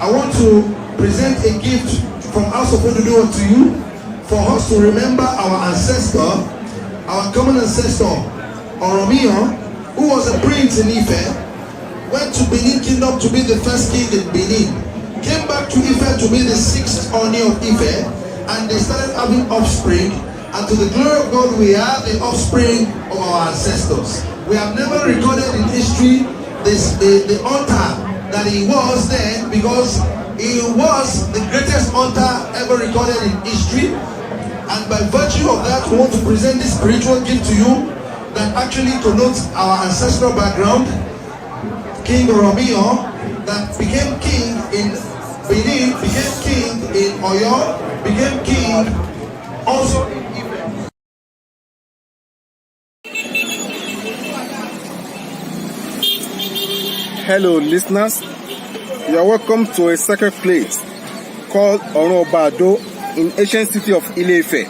I want to present a gift from House of Ogiso to you for us to remember our ancestor, our common ancestor, Oromio, who was a prince in Ife, went to Benin Kingdom to be the first king in Benin, came back to Ife to be the sixth Oni of Ife, and they started having offspring, and to the glory of God, we are the offspring of our ancestors. We have never recorded in history the altar that he was then, because he was the greatest hunter ever recorded in history, and by virtue of that, we want to present this spiritual gift to you that actually connotes our ancestral background. King Romeo, that became king in Benin, became king in Oyo, became king also in Ife. Hello listeners, you are welcome to a sacred place called Onobado in ancient city of Ile-Ife,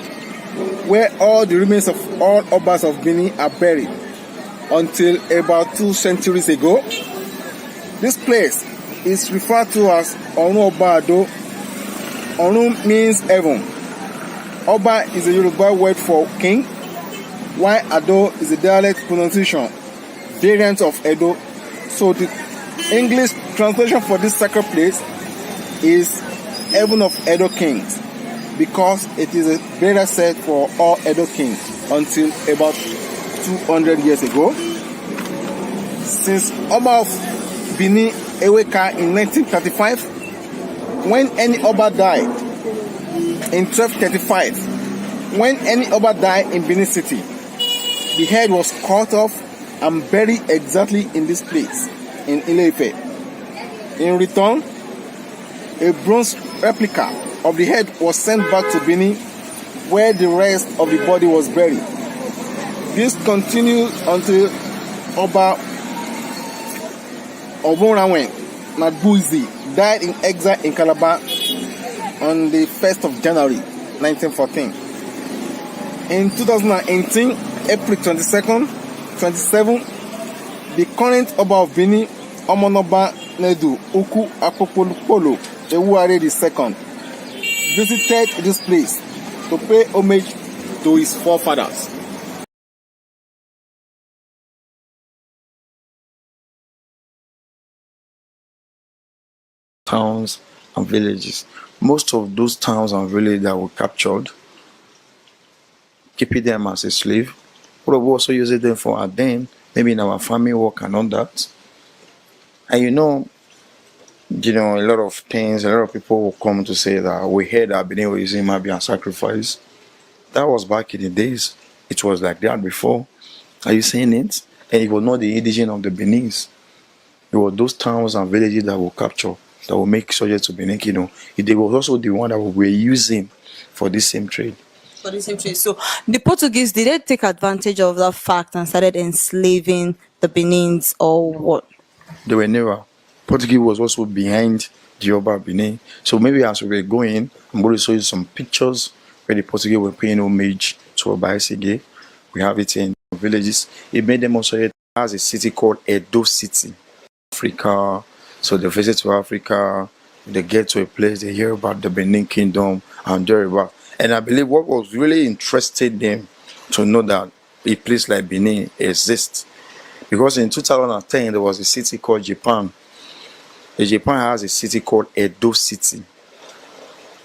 where all the remains of all Obas of Benin are buried until about 2 centuries ago. This place is referred to as Onobado. Onu means heaven. Oba is a Yoruba word for king, while Ado is a dialect pronunciation variant of Edo. So the English translation for this sacred place is Heaven of Edo Kings, because it is a burial site for all Edo kings until about 200 years ago. Since Oba of Benin Eweka in 1935, when any Oba died in 1235, when any Oba died in Benin City, the head was cut off and buried exactly in this place in Ile-Ife. In return, a bronze replica of the head was sent back to Benin, where the rest of the body was buried. This continued until Oba Oborawen Nadbuzi died in exile in Calabar on the 1st of January 1914. In 2018, April 22nd, 27, the current Oba of Benin, Omonoba Nedu Uku Akpopolo Ewuare II, visited this place to pay homage to his forefathers. Towns and villages. Most of those towns and villages that were captured, keeping them as a slave, but we also using them for our then, maybe in our farming work and all that. And you know, A lot of things, a lot of people will come to say that we heard that Benin were using Mabi and sacrifice. That was back in the days. It was like that before. Are you saying it? And it was not the indigenous of the Benin's. It was those towns and villages that will capture, that will make subject to Benin Kingdom. They were also the one that we were using for this same trade. For the same trade. So the Portuguese, did they take advantage of that fact and started enslaving the Benins or what? They were never. Portuguese was also behind the Oba Benin. So maybe as we were going, I'm going to show you some pictures where the Portuguese were paying homage to Oba Esige. We have it in villages. It made them also as a city called Edo City. Africa. So they visit to Africa, they get to a place, they hear about the Benin Kingdom and Yoruba. And I believe what was really interested them to know that a place like Benin exists. Because in 2010, there was a city called Japan. Japan has a city called Edo City.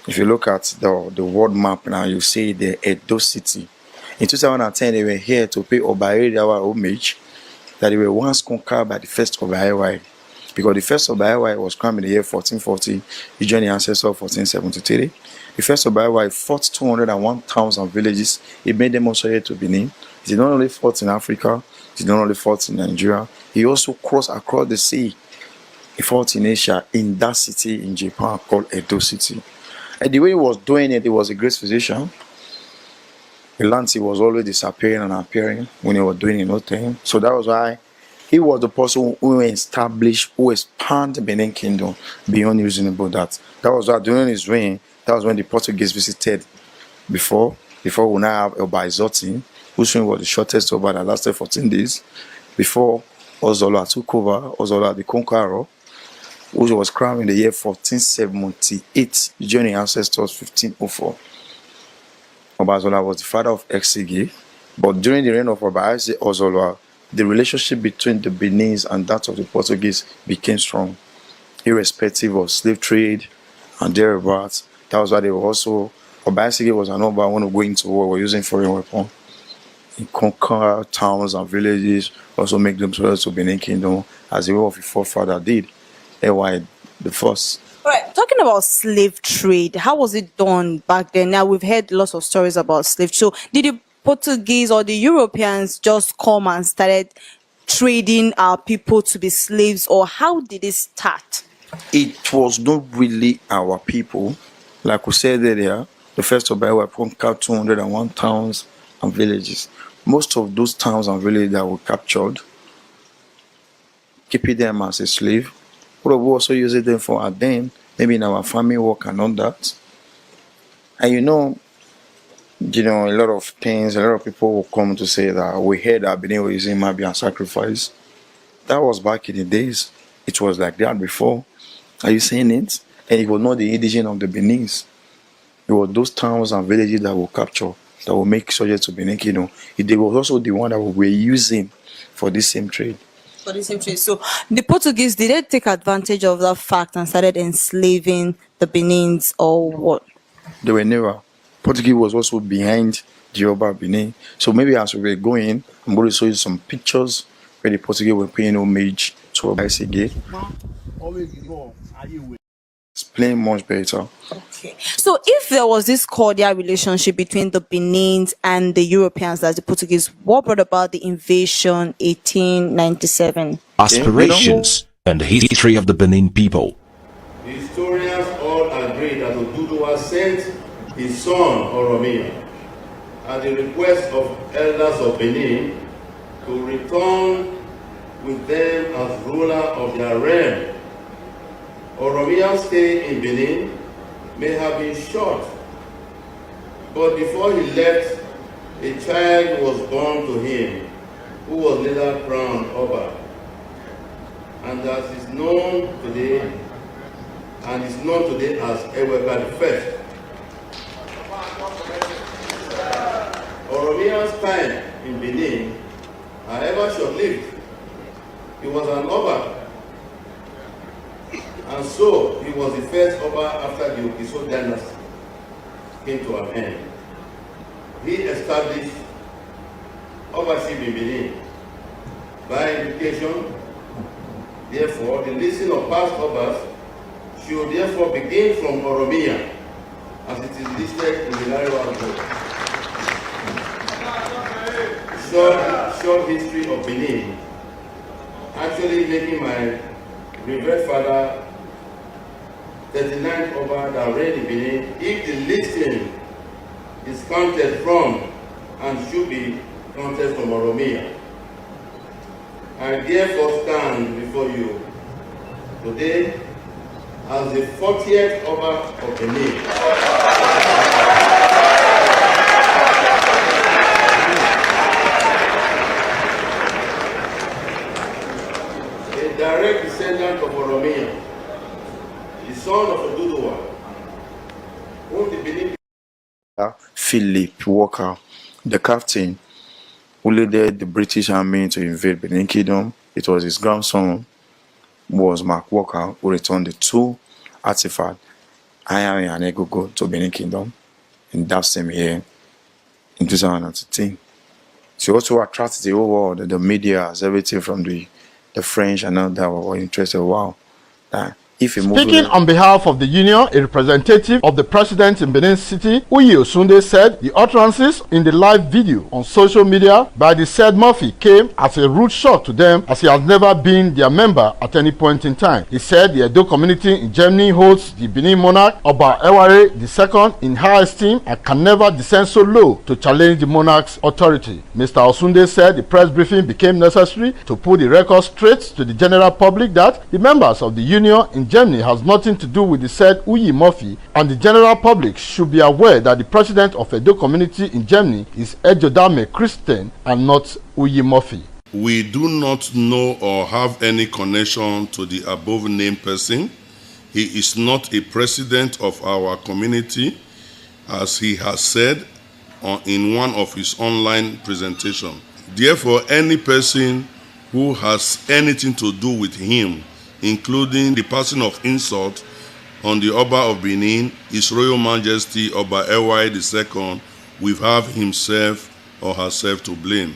If you look at the world map now, you see the Edo City. In 2010, they were here to pay Oba Eridawa homage that they were once conquered by the first Oba Eridawa. Because the first Oba Eridawa was crowned in the year 1440, he joined the ancestor of 1473. The first Oba Eridawa fought 201,000 villages. He made them also here to Benin. He did not only fought in Africa, he did not only fought in Nigeria, he also crossed across the sea. He fought in Asia, in that city in Japan called Edo City. And the way he was doing it, he was a great physician. The land was always disappearing and appearing when he was doing nothing. So that was why he was the person who established, who expanded the Benin Kingdom beyond reasonable that. That was why during his reign, that was when the Portuguese visited before we now have Oba Izotin, whose reign was the shortest Oba that lasted 14 days. Before Ozola took over, Ozola the Conqueror, which was crowned in the year 1478, joining ancestors 1504. Oba Ozola was the father of Exige, but during the reign of Oba Ozola, the relationship between the Benin's and that of the Portuguese became strong, irrespective of slave trade and thereabouts. That was why they were also, Oba Exige was an Oba when going to war, were using foreign weapons. He conquered towns and villages, also make them to Benin Kingdom, as the way of his forefather did. Why the first. All right, talking about slave trade, how was it done back then? Now we've heard lots of stories about slave. So did the Portuguese or the Europeans just come and started trading our people to be slaves, or how did it start? It was not really our people. Like we said earlier, the first of all, we conquered 201 towns and villages. Most of those towns and villages that were captured, keeping them as a slave, we also using them for our then, maybe in our farming work and all that. And a lot of things, a lot of people will come to say that we heard that Benin were using Mabi and sacrifice. That was back in the days. It was like that before. Are you saying it? And it was not the indigenous of the Benin's. It was those towns and villages that will capture, that will make subject to Benin Kingdom. They were also the one that we were using for this same trade. For the same trade. So the Portuguese, did they take advantage of that fact and started enslaving the Benins or what? They were never. Portuguese was also behind the Oba Benin. So maybe as we were going, I'm going to show you some pictures where the Portuguese were paying homage to Oba Esige. Explain much better. Okay. So if there was this cordial relationship between the Benins and the Europeans, that's the Portuguese, what brought about the invasion 1897? Aspirations and history of the Benin people. Historians all agree that Oduduwa sent his son Oromia at the request of elders of Benin to return with them as ruler of their realm. Oromia's stay in Benin may have been short, but before he left, a child was born to him who was later crowned Oba, and that is known today as Eweka I. Oromia's time in Benin, however short-lived, he was an Oba, and so he was the first Oba after the Ogiso dynasty came to an end. He established Obaship in Benin by invitation. Therefore, the listing of past Obas should therefore begin from Oromia, as it is listed in the Lariwa Book. Short history of Benin, actually making my revered father 39th Oba that reigned in Benin, if the listing is counted from and should be counted from Oromia. I therefore stand before you today as the 40th Oba of Benin. A direct descendant of Oromia, the son of Oduduwa, whom the Benin Philip Walker, the captain who led the British army to invade Benin Kingdom. It was his grandson, was Mark Walker, who returned the two artifacts, Iron and Egogo, to Benin Kingdom in that same year, in 2013. She also attracted the whole world, the media, everything from the French and all that were interested. Wow. Speaking on behalf of the union, a representative of the president in Benin City, Ogiso, said the utterances in the live video on social media by the said Murphy came as a rude shock to them, as he has never been their member at any point in time. He said the Edo community in Germany holds the Benin monarch, Oba Eware II, in high esteem and can never descend so low to challenge the monarch's authority. Mr. Osunde said the press briefing became necessary to put the record straight to the general public that the members of the union in Germany has nothing to do with the said Uyi Murphy, and the general public should be aware that the president of Edo community in Germany is Ejodame Christian and not Uyi Murphy. We do not know or have any connection to the above named person. He is not a president of our community, as he has said in one of his online presentations. Therefore, any person who has anything to do with him, including the passing of insult on the Oba of Benin, His Royal Majesty Oba Eware II, will have himself or herself to blame.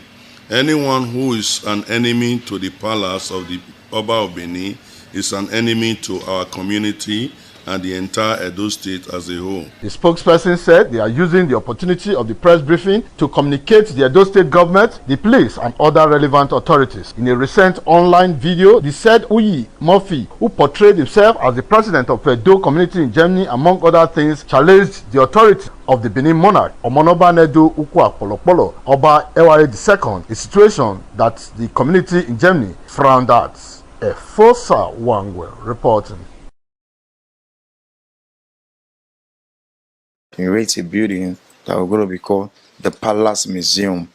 Anyone who is an enemy to the palace of the Oba of Benin is an enemy to our community and the entire Edo State as a whole. The spokesperson said they are using the opportunity of the press briefing to communicate to the Edo State government, the police, and other relevant authorities. In a recent online video, the said Uyi Murphy, who portrayed himself as the president of Edo community in Germany, among other things, challenged the authority of the Benin monarch, Omonoba Nedu Ukwa Polopolo, Oba Eware II, a situation that the community in Germany frowned at. Efosa Wangwe reporting. Create a building that will going to be called the Palace Museum.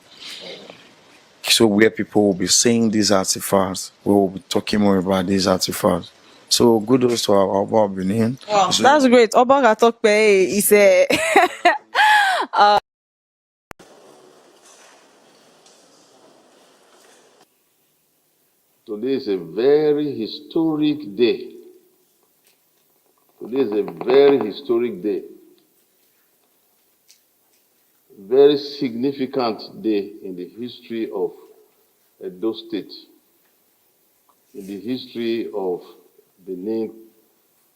So where people will be seeing these artifacts, we will be talking more about these artifacts. So kudos to our Oba Benin. Wow, that's great. Oba Gatokpe is a Today is a very historic day. Today is a very historic day. Very significant day in the history of Edo State, in the history of Benin,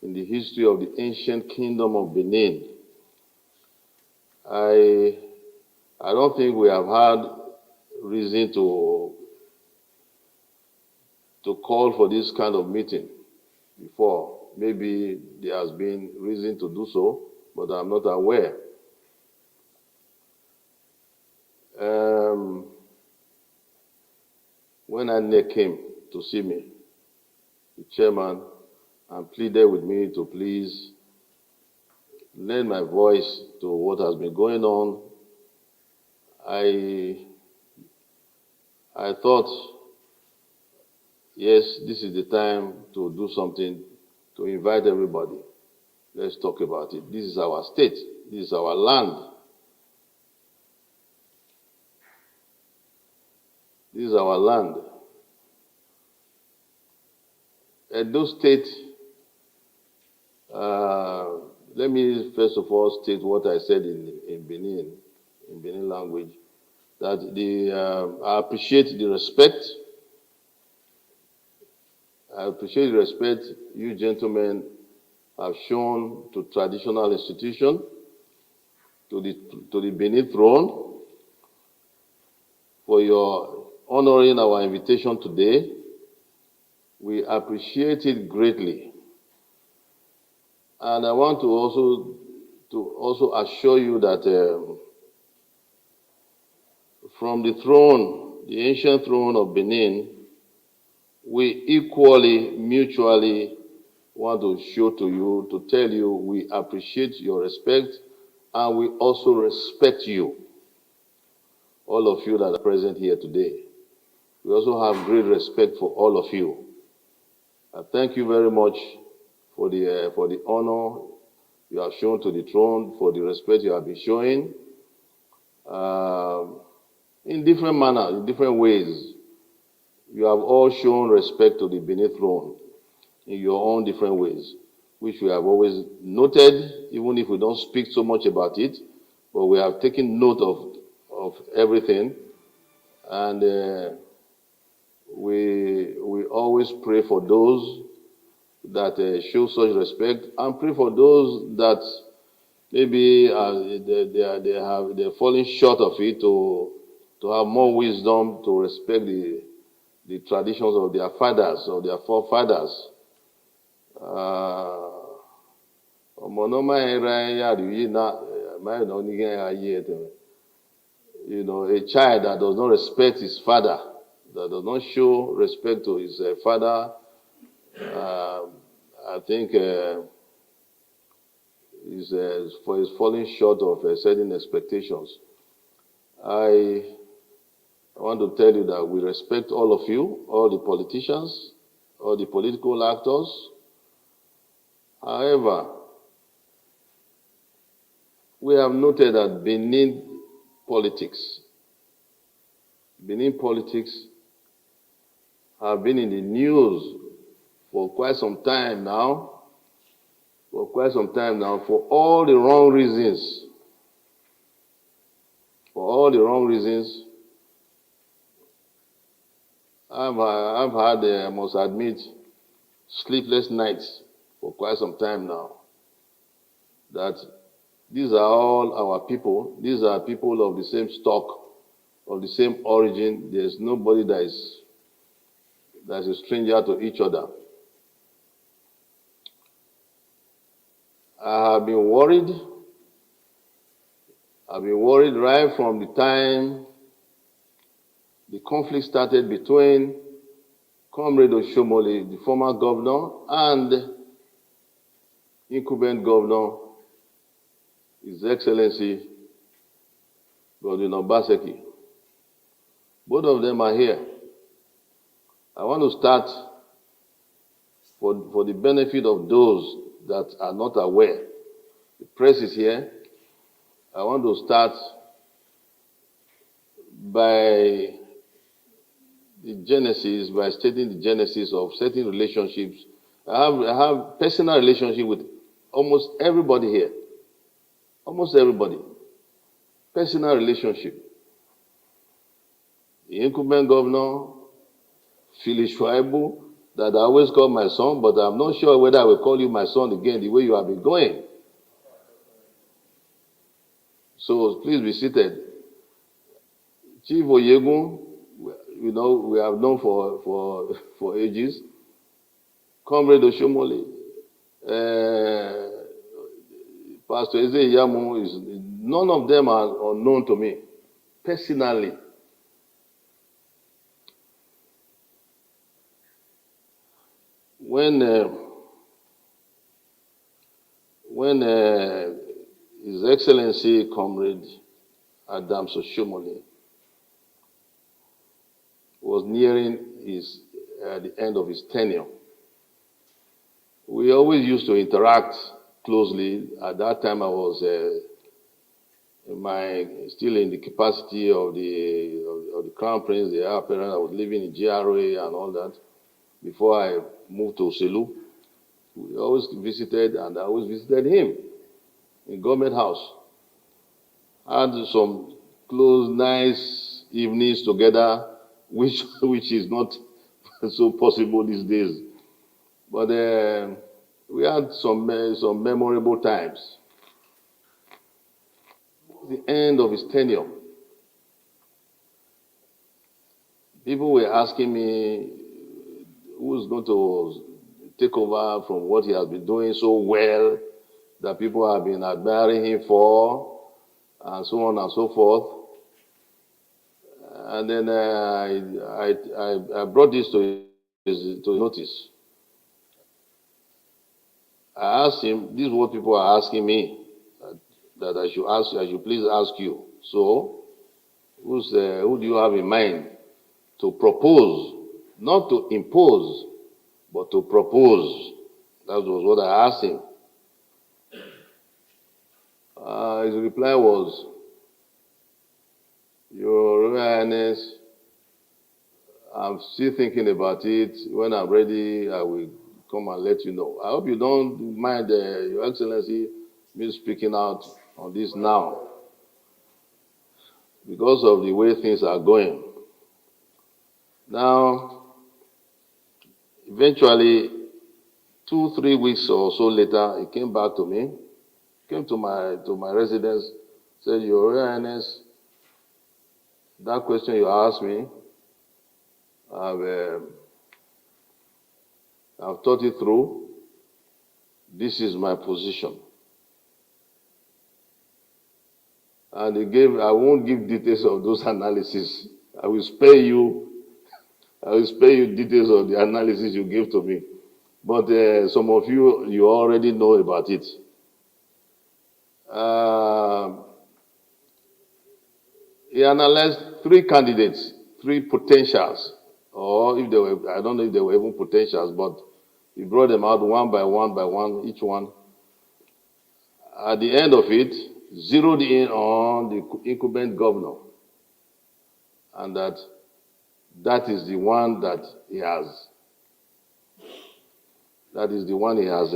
in the history of the ancient kingdom of Benin. I don't think we have had reason to call for this kind of meeting before. Maybe there has been reason to do so, but I'm not aware. When Anne came to see me, the chairman, and pleaded with me to please lend my voice to what has been going on, I thought, yes, this is the time to do something, to invite everybody. Let's talk about it. This is our state. This is our land. This is our land. Edo State, let me first of all state what I said in Benin language, that I appreciate the respect. I appreciate the respect you gentlemen have shown to traditional institution, to the Benin throne, for your honoring our invitation today. We appreciate it greatly. And I want to also assure you that from the throne, the ancient throne of Benin, we equally, mutually want to show to you, to tell you we appreciate your respect and we also respect you, all of you that are present here today. We also have great respect for all of you. I thank you very much for the honor you have shown to the throne, for the respect you have been showing in different manners, in different ways. You have all shown respect to the Benin throne in your own different ways, which we have always noted, even if we don't speak so much about it, but we have taken note of everything. And we always pray for those that show such respect, and pray for those that maybe they're falling short of it, to have more wisdom to respect the traditions of their fathers, of their forefathers. You know, a child that does not respect his father, that does not show respect to his father, I think is falling short of certain expectations. I want to tell you that we respect all of you, all the politicians, all the political actors. However, we have noted that Benin politics have been in the news for quite some time now, for all the wrong reasons. For all the wrong reasons. I've had, I must admit, sleepless nights for quite some time now. That these are all our people. These are people of the same stock, of the same origin. There's nobody that's a stranger to each other. I have been worried. I've been worried right from the time the conflict started between Comrade Oshomole, the former governor, and incumbent governor, His Excellency Godwin Obaseki. Both of them are here. I want to start, for the benefit of those that are not aware. The press is here. I want to start by stating the genesis of certain relationships. I have personal relationship with almost everybody here. Almost everybody. Personal relationship. The incumbent governor, Phyllis Shuaibu, that I always call my son, but I'm not sure whether I will call you my son again the way you have been going. So please be seated. Chief Oyegun, you know, we have known for ages. Comrade Oshomole, Pastor Eze Iyamu, none of them are unknown to me personally. When His Excellency Comrade Adams Oshomole was nearing the end of his tenure, we always used to interact closely. At that time, I was still in the capacity of the Crown Prince, the heir apparent. I was living in GRA and all that before I moved to Oselu. We always visited, and I always visited him in Government House. Had some close, nice evenings together, which is not so possible these days. But we had some memorable times. The end of his tenure. People were asking me who's going to take over from what he has been doing so well, that people have been admiring him for, and so on and so forth. And then I brought this to his notice. I asked him, this is what people are asking me, that I should please ask you. So, who do you have in mind to propose, not to impose, but to propose? That was what I asked him. His reply was, Your Royal Highness, I'm still thinking about it. When I'm ready, I will come and let you know. I hope you don't mind, Your Excellency, me speaking out on this now, because of the way things are going. Now, eventually, 2-3 weeks or so later, he came back to me, came to my residence, said, Your Royal Highness, that question you asked me, I've thought it through. This is my position. And I won't give details of those analyses. I will spare you details of the analysis you gave to me. But some of you already know about it. He analyzed 3 candidates, 3 potentials, or if they were, I don't know if they were even potentials, but he brought them out one by one, each one. At the end of it, zeroed in on the incumbent governor, and that is the one that he has. That is the one he has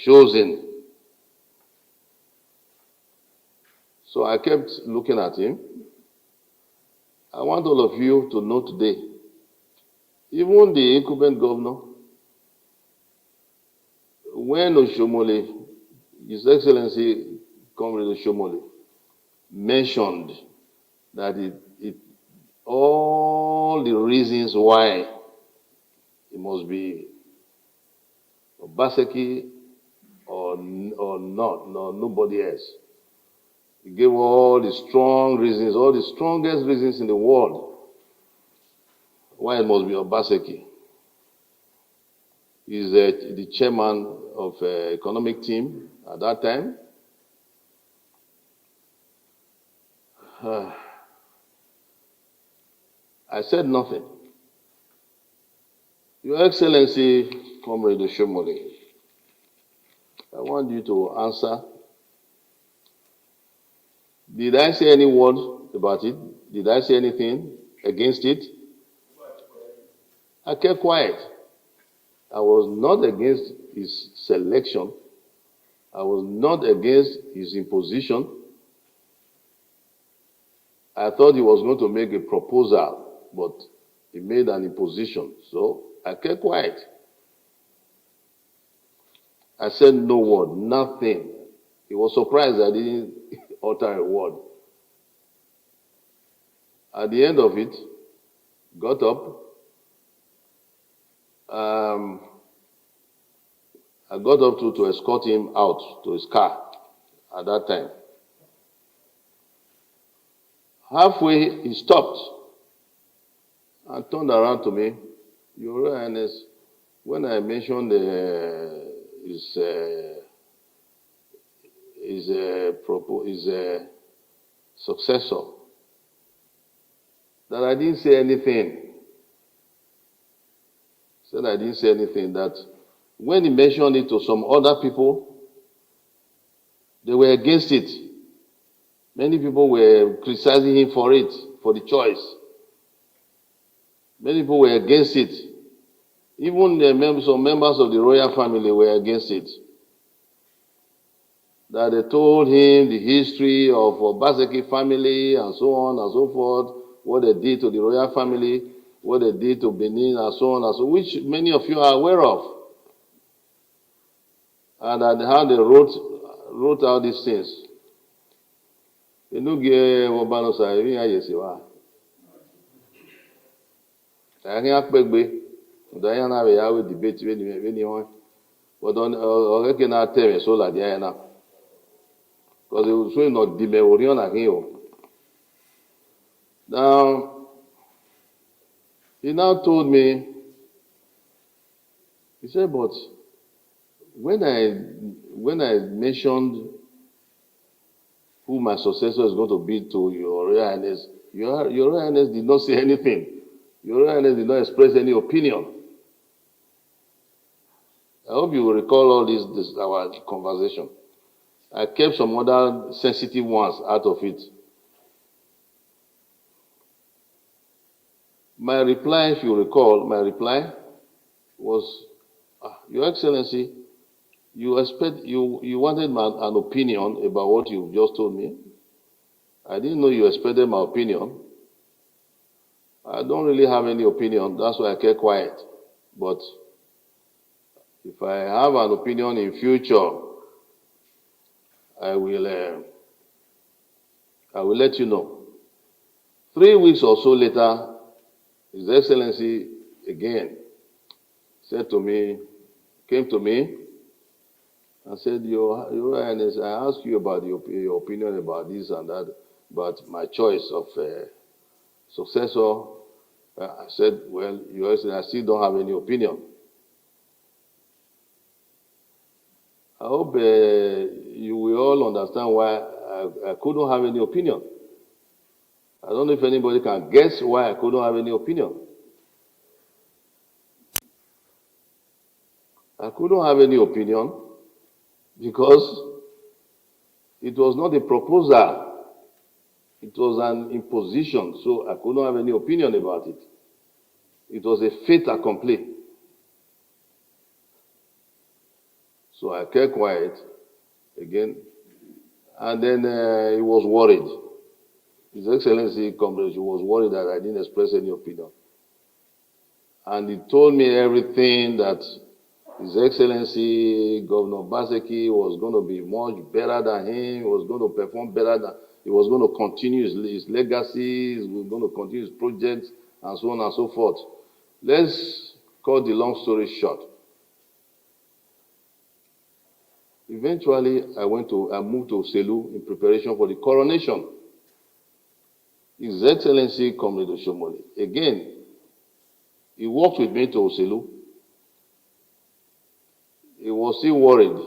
chosen. So I kept looking at him. I want all of you to know today, even the incumbent governor, when Oshomole, His Excellency Comrade Oshomole, mentioned that all the reasons why it must be Obaseki or not, no, nobody else. He gave all the strong reasons, all the strongest reasons in the world why it must be Obaseki. He's the chairman of the economic team at that time. I said nothing. Your Excellency, Comrade Oshomole, I want you to answer. Did I say any word about it? Did I say anything against it? I kept quiet. I was not against his selection. I was not against his imposition. I thought he was going to make a proposal, but he made an imposition. So I kept quiet. I said no word, nothing. He was surprised I didn't utter a word. At the end of it, got up. I got up to escort him out to his car at that time. Halfway, he stopped and turned around to me. Your Royal Highness, when I mentioned his successor, that I didn't say anything. Said I didn't say anything. That when he mentioned it to some other people, they were against it. Many people were criticizing him for it, for the choice. Many people were against it. Even some members of the royal family were against it. That they told him the history of Obaseki family and so on and so forth, what they did to the royal family. what they did to Benin and so on and so, which many of you are aware of. And how they wrote out these things. You know, Obano say, "Even I say, wow." I can't beg me. Diana, we have a debate when you want. But on already na tell me so like Diana, because it was really not the Orion again. Now, he now told me. He said, but when I mentioned who my successor is going to be to Your Royal Highness, Your Royal Highness did not say anything. Your Royal Highness did not express any opinion. I hope you will recall all this our conversation. I kept some other sensitive ones out of it. My reply, if you recall, was, Your Excellency, you wanted an opinion about what you just told me. I didn't know you expected my opinion. I don't really have any opinion. That's why I kept quiet. But if I have an opinion in future, I will let you know. 3 weeks or so later, His Excellency again came to me and said, Your Royal Highness, I asked you about your opinion about this and that, about my choice of successor. I said, well, Your Excellency, I still don't have any opinion. I hope you will all understand why I couldn't have any opinion. I don't know if anybody can guess why I couldn't have any opinion. I couldn't have any opinion because it was not a proposal. It was an imposition, so I couldn't have any opinion about it. It was a fait accompli. So I kept quiet again, and then he was worried. His Excellency Comrade was worried that I didn't express any opinion. And he told me everything that His Excellency Governor Baseki was going to be much better than him, he was going to perform better than, he was going to continue his legacy, he was going to continue his projects, and so on and so forth. Let's cut the long story short. Eventually, I moved to Selu in preparation for the coronation. His Excellency Comrade Oshomole, again, he walked with me to Selu. He was still worried.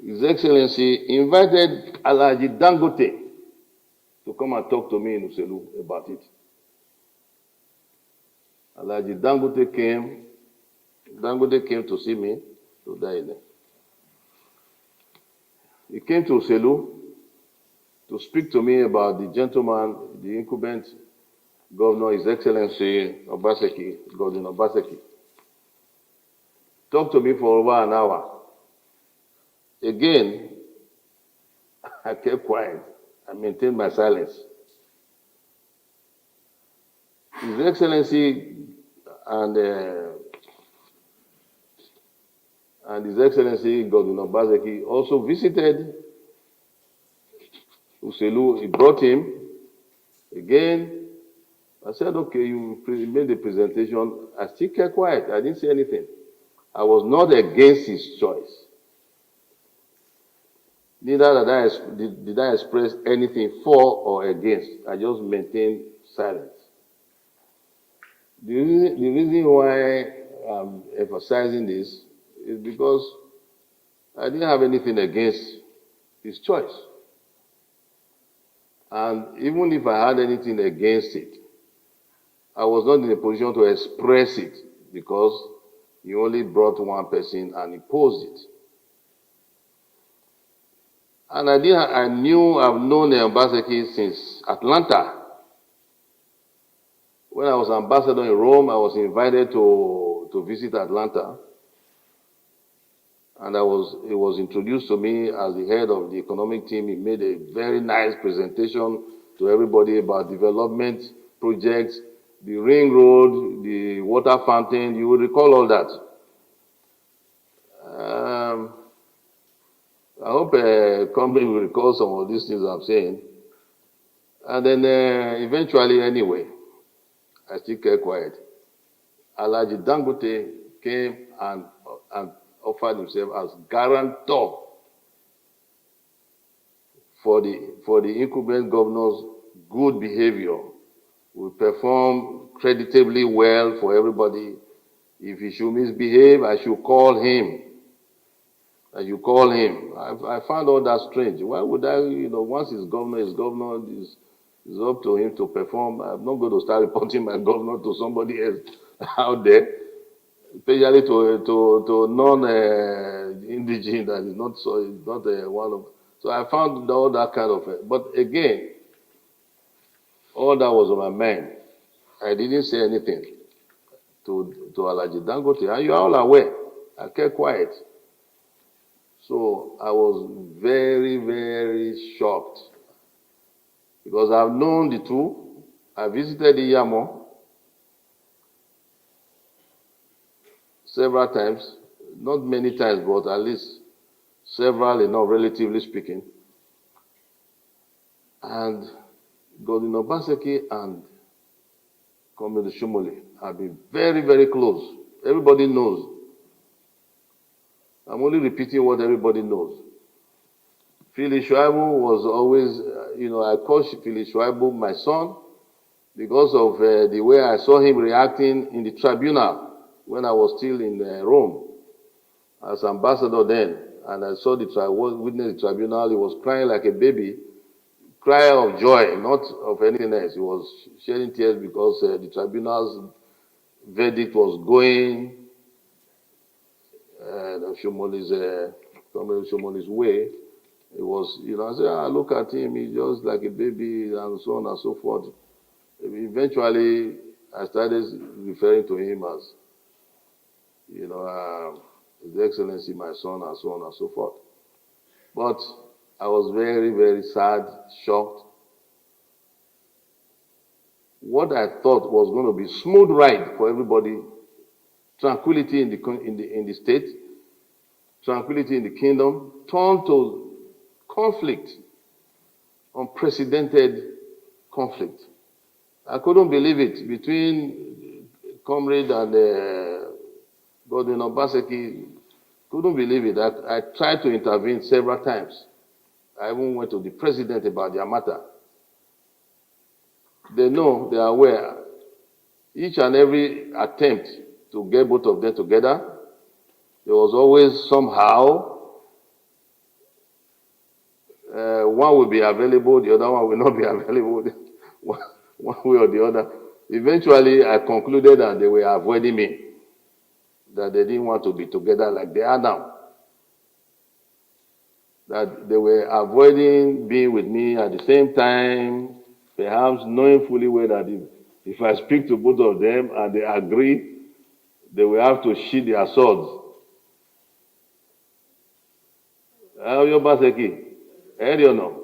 His Excellency invited Alhaji Dangote to come and talk to me in Uselu about it. Alhaji Dangote came to see me to die. He came to Uselu to speak to me about the gentleman, the incumbent governor, His Excellency Obaseki, Governor Obaseki. Talked to me for over an hour. Again, I kept quiet. I maintained my silence. His Excellency and His Excellency Governor Obaseki also visited Uselu. He brought him. Again, I said, okay, you made the presentation. I still kept quiet. I didn't say anything. I was not against his choice. Neither did I express anything for or against. I just maintained silence. The reason why I'm emphasizing this is because I didn't have anything against his choice. And even if I had anything against it, I was not in a position to express it because he only brought one person and imposed it. And I've known the ambassador since Atlanta. When I was ambassador in Rome, I was invited to visit Atlanta. And it was introduced to me as the head of the economic team. He made a very nice presentation to everybody about development projects, the ring road, the water fountain. You will recall all that. I hope company will recall some of these things I'm saying. And then eventually, anyway, I still kept quiet. Alhaji Dangote came and offered himself as guarantor for the incumbent governor's good behavior. We perform creditably well for everybody. If he should misbehave, I should call him. I found all that strange. Why would I, once he's governor, it's up to him to perform. I'm not going to start reporting my governor to somebody else out there, especially to non-indigene that is not so, it's not one of. So I found all that kind of. But again, all that was on my mind. I didn't say anything to Alhaji Dangote, and you are all aware. I kept quiet. So I was very, very shocked because I've known the two. I visited Iyamo several times, not many times, but at least several enough, relatively speaking. And Godwin Obaseki and Comrade Shumole have been very, very close. Everybody knows. I'm only repeating what everybody knows. Philly Shuaibu was always, I call Philly Shuaibu my son because of the way I saw him reacting in the tribunal when I was still in Rome as ambassador then. And I saw witnessed the tribunal. He was crying like a baby, cry of joy, not of anything else. He was shedding tears because the tribunal's verdict was going Shomole's way. It was, I said, look at him, he's just like a baby, and so on and so forth. Eventually, I started referring to him as, His Excellency, my son, and so on and so forth. But I was very, very sad, shocked. What I thought was going to be smooth ride for everybody, tranquility in the state, tranquility in the kingdom, turned to conflict, unprecedented conflict. I couldn't believe it between Comrade and Godwin Obaseki. Couldn't believe it. I tried to intervene several times. I even went to the president about their matter. They know, they are aware. Each and every attempt to get both of them together, there was always somehow one will be available, the other one will not be available, one way or the other. Eventually, I concluded that they were avoiding me, that they didn't want to be together like they are now. That they were avoiding being with me at the same time, perhaps knowing fully well that if I speak to both of them and they agree, they will have to sheath their swords. Your Baseki, or no?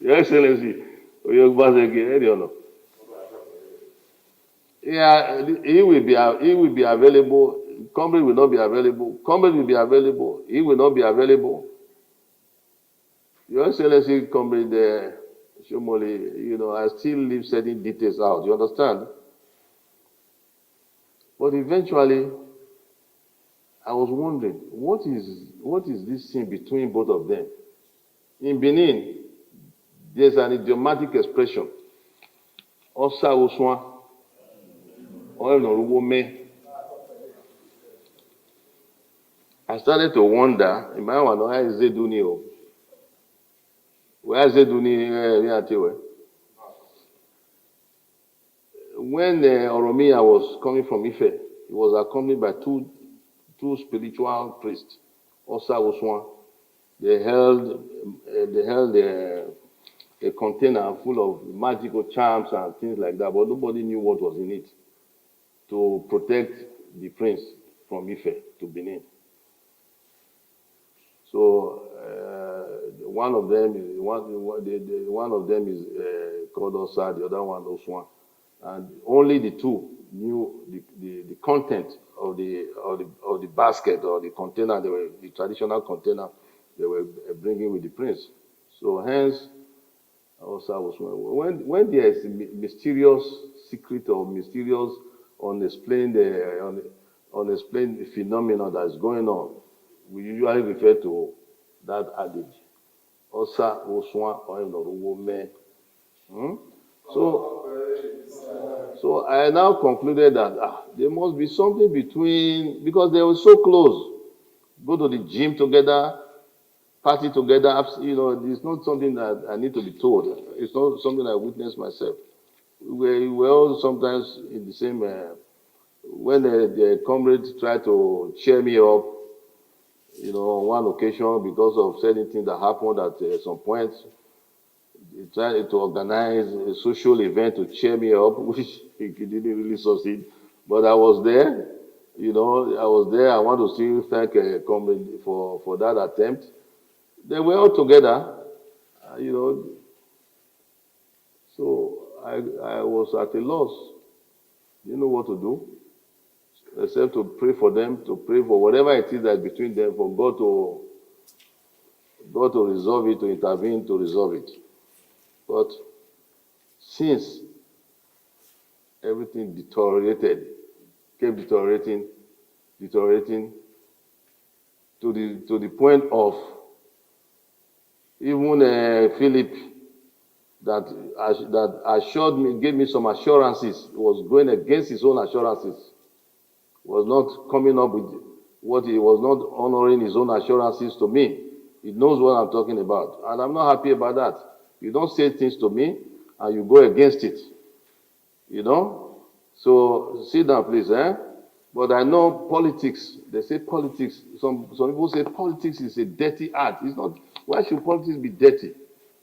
Your Excellency, Your Baseki, or no? Yeah, he will be available. Comrade will not be available. Comrade will be available. He will not be available. Your Excellency, Comrade Shumole, I still leave certain details out. You understand? But eventually, I was wondering, what is this thing between both of them? In Benin, there's an idiomatic expression. Osa Oswan, I started to wonder, where is Zeduni? Where is Zeduni? When Oromia was coming from Ife, he was accompanied by two spiritual priests, Osa Oswan. They held a container full of magical charms and things like that, but nobody knew what was in it to protect the prince from Ife to Benin. So one of them is called Osa, the other one Oswan. And only the two knew the content of the basket or the container, the traditional container they were bringing with the prince. So hence, Osa was when there is a mysterious secret or mysterious unexplained unexplained phenomenon that is going on, we usually refer to that adage. Osa Oswan or me. So I now concluded that there must be something between, because they were so close. Go to the gym together, party together. It's not something that I need to be told. It's not something I witnessed myself. We were all sometimes in the same. When the comrades tried to cheer me up, on one occasion because of certain things that happened at some point, he tried to organize a social event to cheer me up, which he didn't really succeed. But I was there, I was there. I want to still thank comrade for that attempt. They were all together, so I was at a loss. Didn't know what to do, except to pray for them, to pray for whatever it is that's between them, for God to resolve it, to intervene, to resolve it. But since everything deteriorated, kept deteriorating to the point of even Philip that assured me, gave me some assurances, was going against his own assurances, was not coming up with what he was not honoring his own assurances to me. He knows what I'm talking about, and I'm not happy about that. You don't say things to me and you go against it, So sit down, please, But I know politics. They say politics. Some people say politics is a dirty art. It's not. Why should politics be dirty?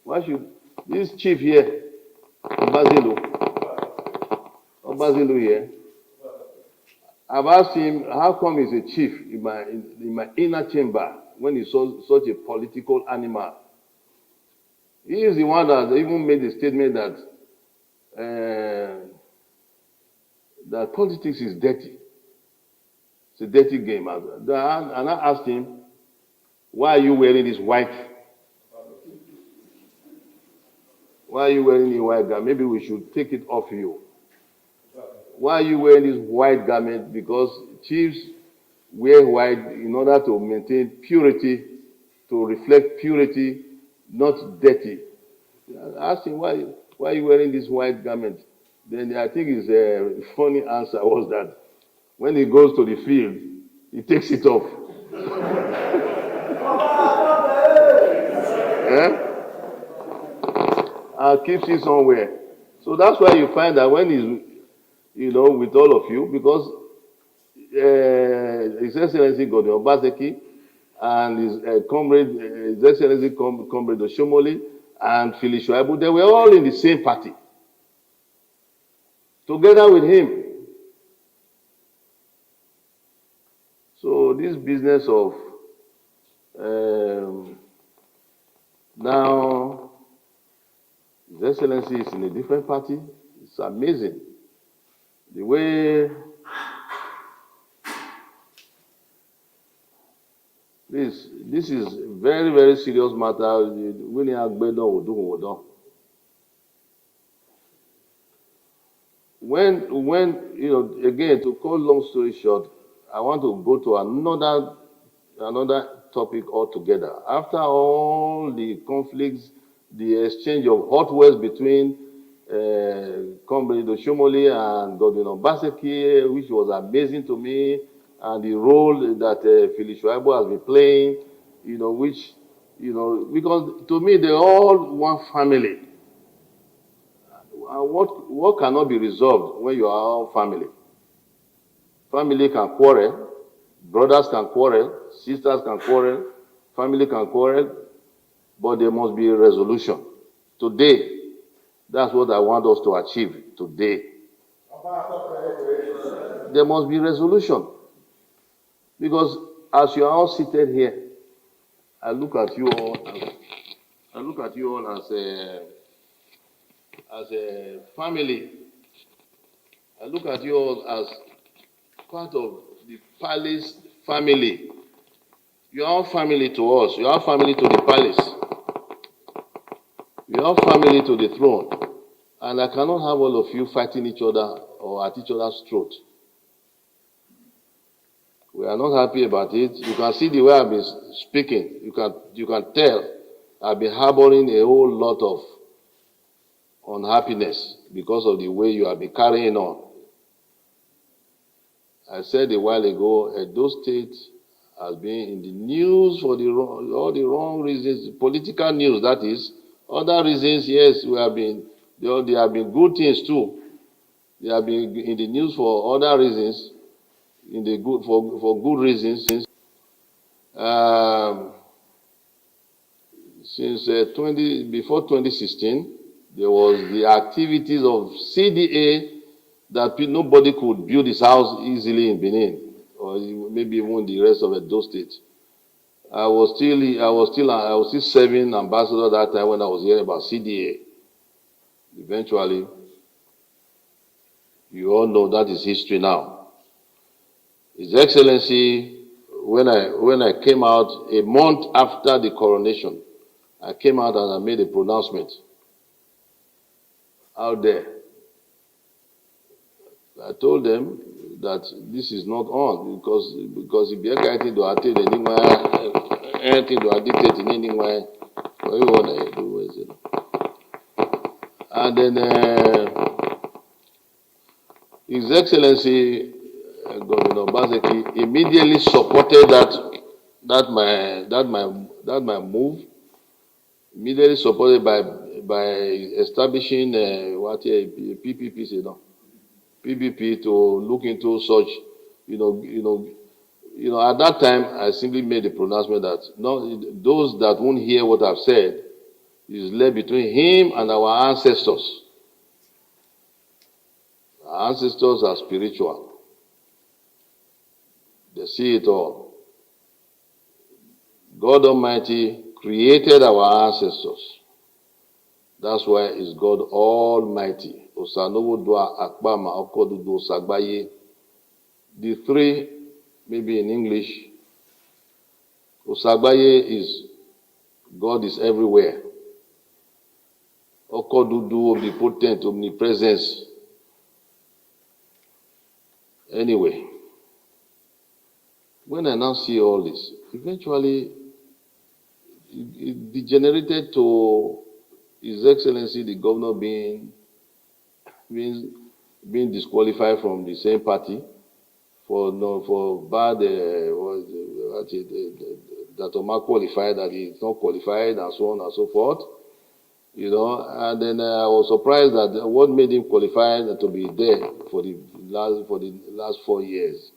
Why should this chief here, Obazilu here? I've asked him how come he's a chief in my inner chamber when he's such a political animal. He is the one that even made the statement that politics is dirty. It's a dirty game. And I asked him, why are you wearing this white? Why are you wearing a white garment? Maybe we should take it off you. Why are you wearing this white garment? Because chiefs wear white in order to maintain purity, to reflect purity, not dirty. I asked him, why are you wearing this white garment? Then I think his funny answer was that when he goes to the field, he takes it off. And keeps it somewhere. So that's why you find that when he's, with all of you, because His Excellency Godwin Obaseki and his comrade, His Excellency Comrade Oshomole and Phyllis Shuaibu, they were all in the same party, together with him. So this business of now His Excellency is in a different party. It's amazing. The way this is very, very serious matter. When again, to cut long story short, I want to go to another topic altogether. After all the conflicts, the exchange of hot words between Comrade Oshomole and Godwin Obaseki, which was amazing to me, and the role that Phyllis Shuaibu has been playing, because to me they're all one family. And what cannot be resolved when you are all family? Family can quarrel, brothers can quarrel, sisters can quarrel, family can quarrel, but there must be a resolution. Today, that's what I want us to achieve today. There must be resolution. Because as you are all seated here, I look at you all as as a family, I look at you all as part of the palace family. You are family to us. You are family to the palace. You are family to the throne. And I cannot have all of you fighting each other or at each other's throat. We are not happy about it. You can see the way I've been speaking. You can tell I've been harboring a whole lot of unhappiness because of the way you have been carrying on. I said a while ago, Edo State has been in the news for all the wrong reasons, political news, that is. Other reasons, yes, there have been good things too. They have been in the news for other reasons, for good reasons. Since before 2016, there was the activities of CDA that nobody could build his house easily in Benin, or maybe even the rest of Edo State. I was still serving ambassador that time when I was hearing about CDA. Eventually, you all know that is history now. His Excellency, when I came out a month after the coronation, I came out and I made a pronouncement out there. I told them that this is not on because if you can't do anything to dictate in any way, what you want to do is it. And then His Excellency Governor Bazeki immediately supported my move. Immediately supported by establishing PPP, PPP to look into such, at that time I simply made a pronouncement that those that won't hear what I've said is left between him and our ancestors. Our ancestors are spiritual. They see it all. God Almighty created our ancestors. That's why it's God Almighty. The three, maybe in English, Osagbaye is God is everywhere. Okodudu, omnipotent, omnipresence. Anyway, when I now see all this, eventually it degenerated to His Excellency the Governor being disqualified from the same party for bad that Omar qualified, that he's not qualified, and so on and so forth. And then I was surprised that what made him qualified to be there for the last 4 years,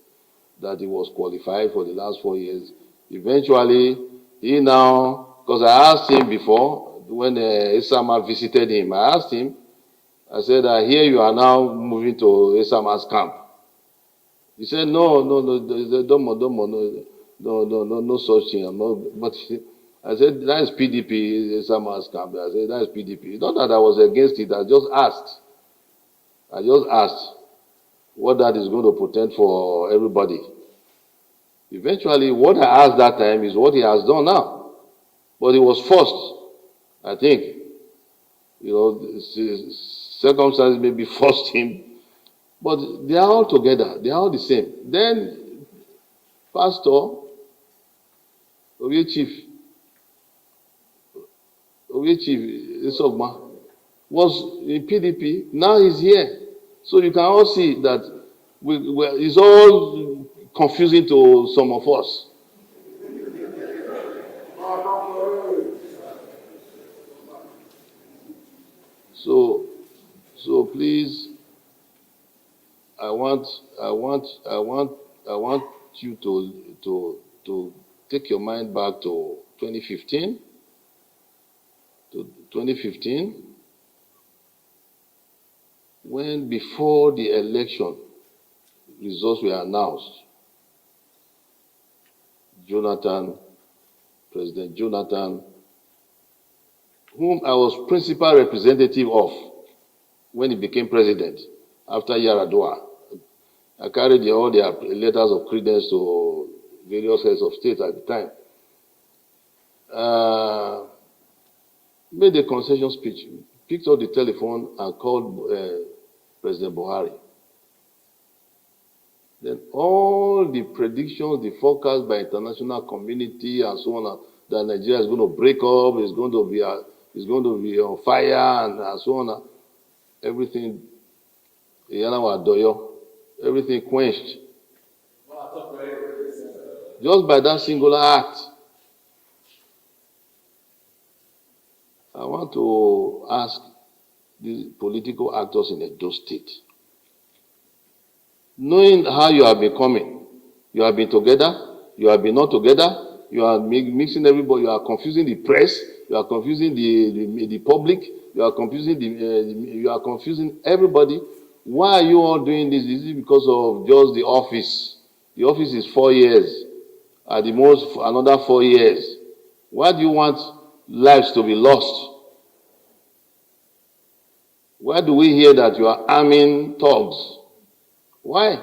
that he was qualified for the last 4 years. Eventually, he now, because I asked him before, when Isama visited him, I asked him, I said, here you are now moving to Isama's camp. He said, no, such thing. But I said, that is PDP, Isama's camp. I said, that is PDP. Not that I was against it, I just asked what that is going to portend for everybody. Eventually, what I asked that time is what he has done now. But he was forced, I think. Circumstances maybe forced him. But they are all together. They are all the same. Then, Pastor, Chief Isogma, was in PDP. Now he's here. So you can all see that it's all confusing to some of us. So please, I want you to take your mind back to 2015. To 2015, when before the election results were announced, President Jonathan, whom I was principal representative of, when he became president, after Yaradua. I carried all their letters of credence to various heads of state at the time. Made a concession speech, picked up the telephone and called President Buhari. Then all the predictions, the forecast by international community and so on, that Nigeria is going to break up, is going to be on fire and so on, everything, everything quenched. Just by that singular act. I want to ask the political actors in Edo State, knowing how you have been coming, you have been together, you have been not together, you are mixing everybody, you are confusing the press, you are confusing the public, you are confusing everybody. Why are you all doing this? Is it because of just the office? The office is 4 years, at the most another 4 years. Why do you want lives to be lost? Why do we hear that you are arming thugs? Why?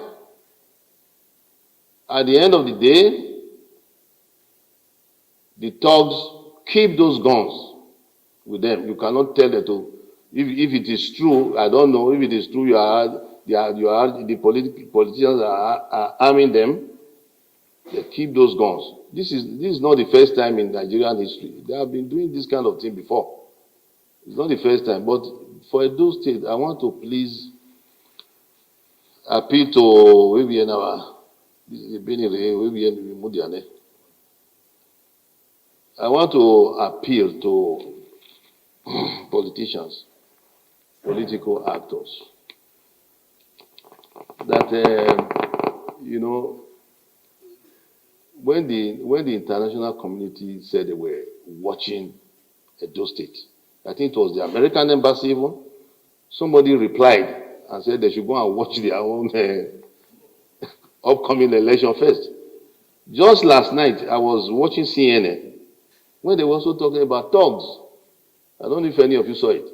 At the end of the day, the thugs keep those guns with them. You cannot tell them to. If it is true, I don't know if it is true. The politicians are arming them. They keep those guns. This is not the first time in Nigerian history. They have been doing this kind of thing before. It's not the first time, but for Edo State, I want to please appeal to I want to appeal to politicians, political actors, that when the international community said they were watching Edo State, I think it was the American embassy even, somebody replied and said they should go and watch their own upcoming election first. Just last night, I was watching CNN when they were also talking about thugs. I don't know if any of you saw it.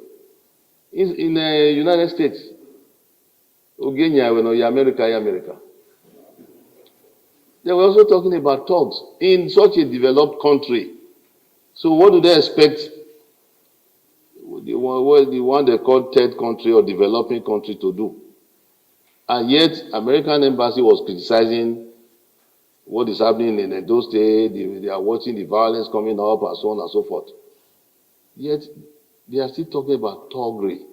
In the United States, America. They were also talking about thugs in such a developed country. So what do they expect the one they call third country or developing country to do? And yet, American embassy was criticizing what is happening in Edo State. They are watching the violence coming up and so on and so forth. Yet, they are still talking about thuggery.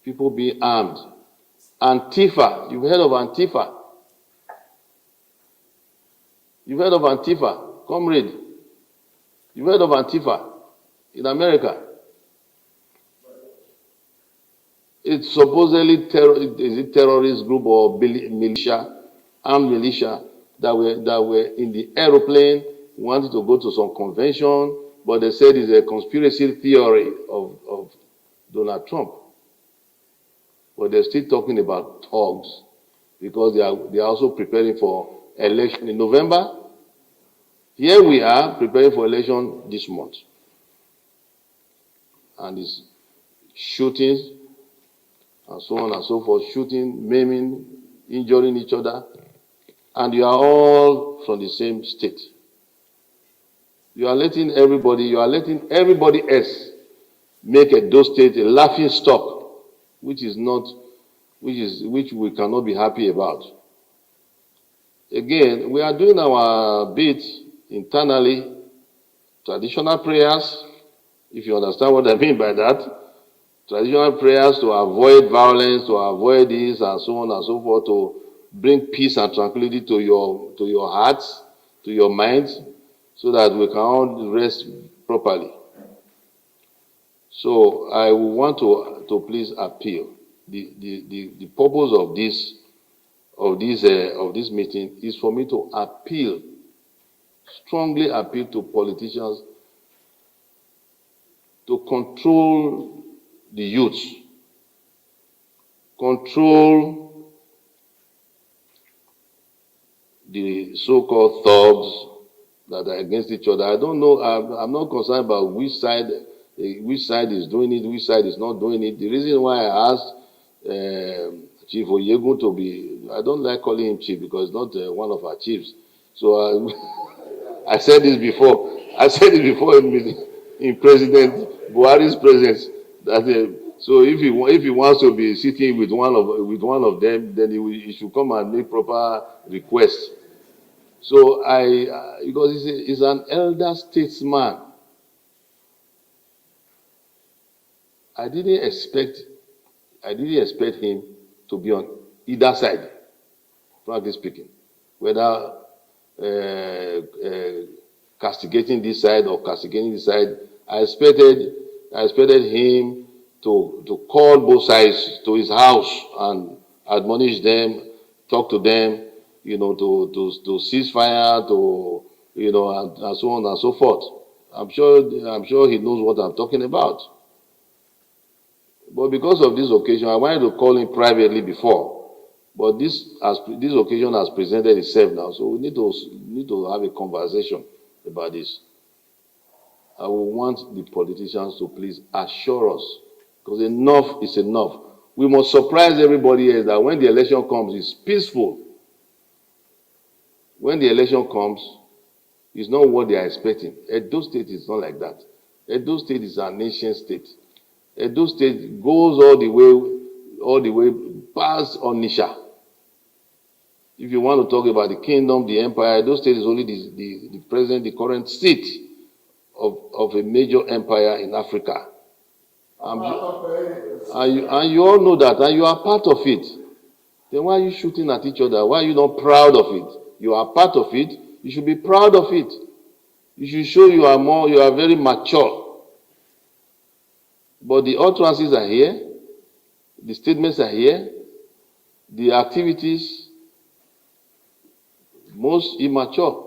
People being armed. Antifa. You've heard of Antifa? You've heard of Antifa? Comrade. You've heard of Antifa in America? It's supposedly terrorist group or militia, armed militia that were in the aeroplane, wanted to go to some convention, but they said it's a conspiracy theory of Donald Trump. But they're still talking about thugs because they are also preparing for election in November. Here we are preparing for election this month. And it's shootings and so on and so forth, shooting, maiming, injuring each other. And you are all from the same state. You are letting everybody else make Edo State a laughing stock, which we cannot be happy about. Again, we are doing our bit internally, traditional prayers, if you understand what I mean by that. Traditional prayers to avoid violence, to avoid this and so on and so forth, to bring peace and tranquility to your hearts, to your minds, so that we can all rest properly. So I want to please appeal. The purpose of this meeting is for me to appeal, strongly appeal to politicians to control the youth, control the so-called thugs that are against each other. I don't know, I'm not concerned about which side which side is doing it, which side is not doing it. The reason why I asked Chief Oyego to be, I don't like calling him chief because he's not one of our chiefs. So I said this before. I said it before in President Buhari's presence. That so if he wants to be sitting with one of them, then he should come and make proper requests. So because he's an elder statesman, I didn't expect him to be on either side, frankly speaking, whether castigating this side or castigating this side. I expected him to call both sides to his house and admonish them, talk to them, to cease fire, and so on and so forth. I'm sure he knows what I'm talking about. But because of this occasion, I wanted to call him privately before. But this occasion has presented itself now, so we need to have a conversation about this. I will want the politicians to please assure us, because enough is enough. We must surprise everybody else that when the election comes, it's peaceful. When the election comes, it's not what they are expecting. Edo State is not like that. Edo State is a nation state. Edo State goes all the way past Onitsha. If you want to talk about the kingdom, the empire, Edo State is only the current seat of a major empire in Africa. And you all know that, and you are part of it. Then why are you shooting at each other? Why are you not proud of it? You are part of it. You should be proud of it. You should show you are very mature. But the utterances are here. The statements are here. The activities, most immature.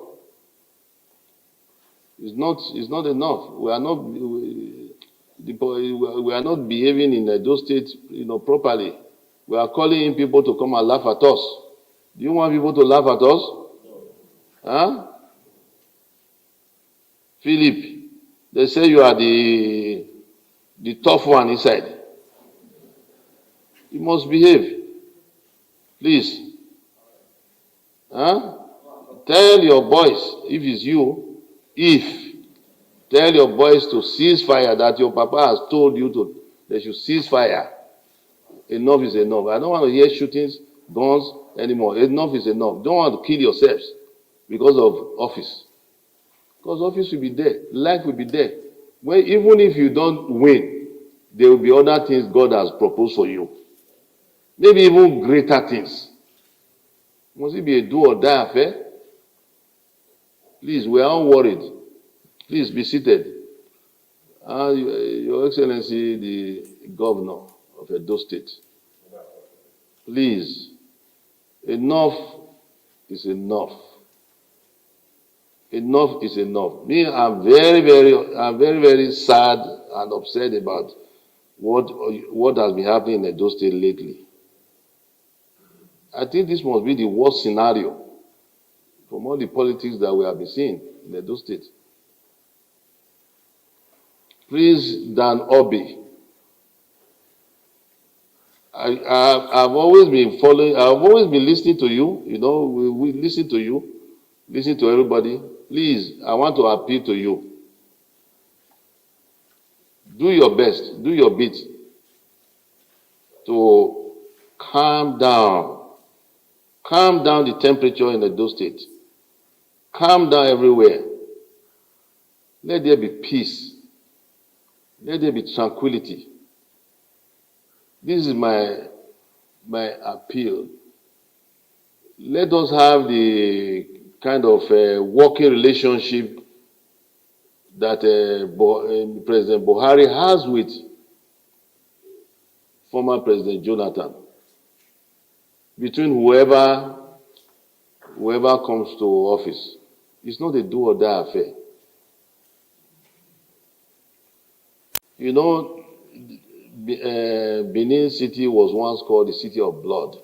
It's not enough. We are not behaving in Edo State, properly. We are calling in people to come and laugh at us. Do you want people to laugh at us? Huh? Philip, they say you are the tough one inside. You must behave. Please. Huh? Tell your boys, if it's you, tell your boys to cease fire, that your papa has told you they should cease fire. Enough is enough. I don't want to hear shootings, guns anymore. Enough is enough. Don't want to kill yourselves because of office. Because office will be there. Life will be there. Even if you don't win, there will be other things God has proposed for you. Maybe even greater things. Must it be a do or die affair? Please, we are unworried. Please be seated. Your Excellency, the Governor of Edo State, please, enough is enough. Enough is enough. Me, I'm very, very sad and upset about what has been happening in Edo State lately. I think this must be the worst scenario from all the politics that we have been seeing in Edo State. Please, Dan Obi, I've always been following, I've always been listening to you. We listen to you, listen to everybody. Please, I want to appeal to you. Do your best, do your bit to calm down the temperature in Edo State. Calm down everywhere. Let there be peace. Let there be tranquility. This is my appeal. Let us have the kind of working relationship that President Buhari has with former President Jonathan. Between whoever comes to office. It's not a do or die affair. Benin City was once called the City of Blood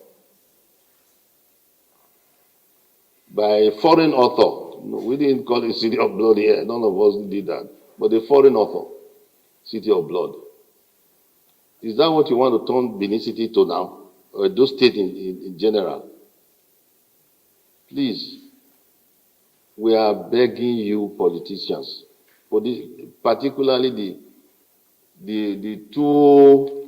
by a foreign author. No, we didn't call it City of Blood here. None of us did that. But a foreign author. city of blood. Is that what you want to turn Benin City to now? Or those states in general? Please, we are begging you politicians, for this, particularly the two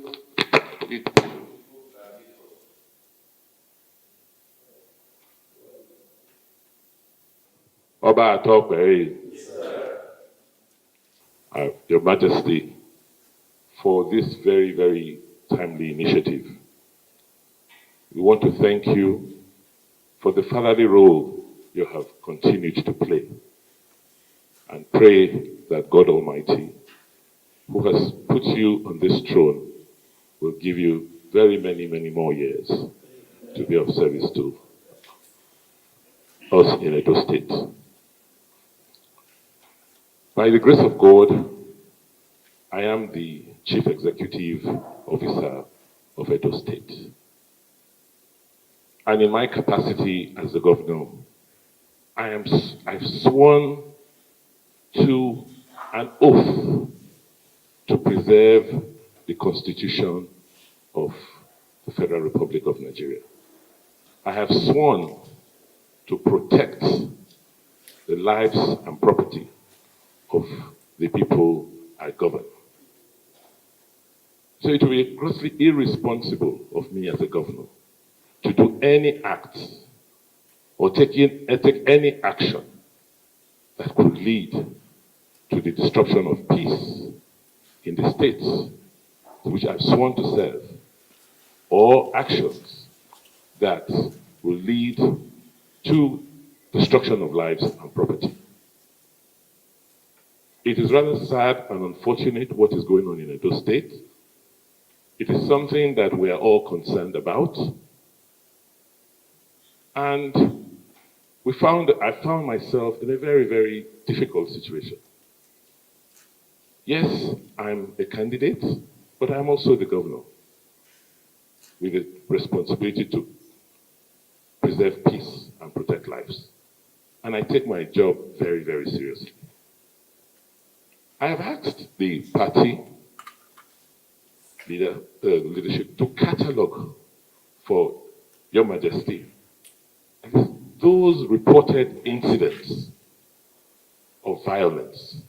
Oba Atokwe, Your Majesty, for this very, very timely initiative. We want to thank you for the fatherly role you have continued to play, and pray that God Almighty, who has put you on this throne, will give you very many, many more years to be of service to us in Edo State. By the grace of God, I am the Chief Executive Officer of Edo State. And in my capacity as the governor, I've sworn to an oath to preserve the Constitution of the Federal Republic of Nigeria. I have sworn to protect the lives and property of the people I govern. So it will be grossly irresponsible of me as a governor to do any act or take any action that could lead to the disruption of peace in the states to which I've sworn to serve, or actions that will lead to destruction of lives and property. It is rather sad and unfortunate what is going on in Edo State. It is something that we are all concerned about. And I found myself in a very, very difficult situation. Yes, I'm a candidate, but I'm also the governor with the responsibility to preserve peace and protect lives. And I take my job very, very seriously. I have asked the party leadership to catalog for Your Majesty those reported incidents of violence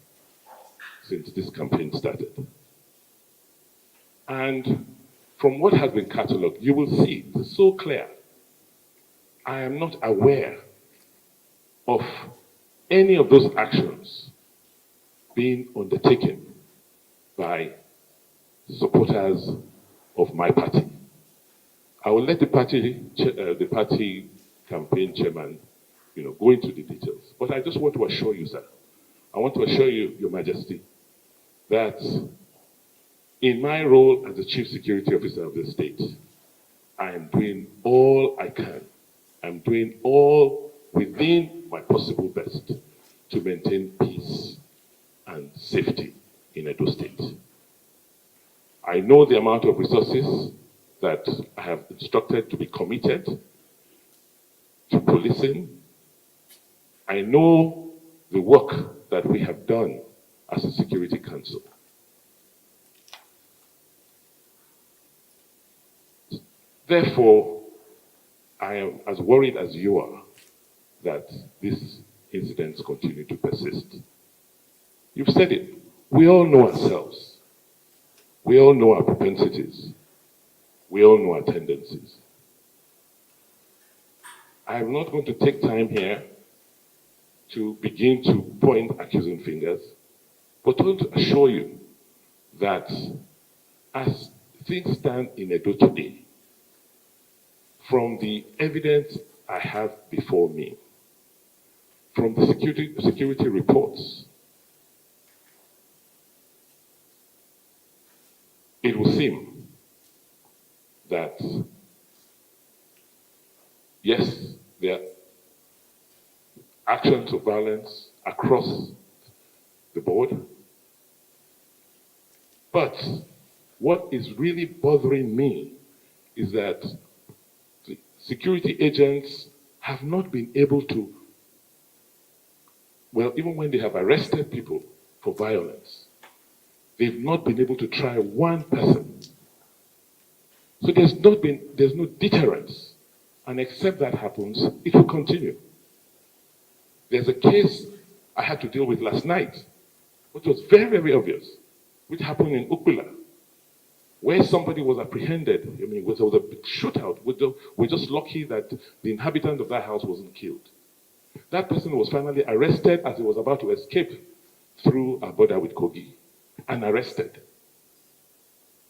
since this campaign started. And from what has been catalogued, you will see, it's so clear. I am not aware of any of those actions being undertaken by supporters of my party. I will let the party campaign chairman, go into the details. But I just want to assure you, sir, I want to assure you, Your Majesty, that in my role as the Chief Security Officer of the state, I am doing all I can. I'm doing all within my possible best to maintain peace and safety in Edo State. I know the amount of resources that I have instructed to be committed to policing. I know the work that we have done as a Security Council. Therefore, I am as worried as you are that these incidents continue to persist. You've said it. We all know ourselves. We all know our propensities. We all know our tendencies. I'm not going to take time here to begin to point accusing fingers, but I want to assure you that as things stand in Edo today, from the evidence I have before me, from the security reports, it will seem that, yes, there are actions of violence across the board, but what is really bothering me is that the security agents have not been able to, well, even when they have arrested people for violence, They've not been able to try one person. So there's no deterrence. And except that happens, it will continue. There's a case I had to deal with last night, which was very, very obvious, which happened in Ukula, where somebody was apprehended. I mean, there was a big shootout. We're just lucky that the inhabitant of that house wasn't killed. That person was finally arrested as he was about to escape through our border with Kogi, and arrested.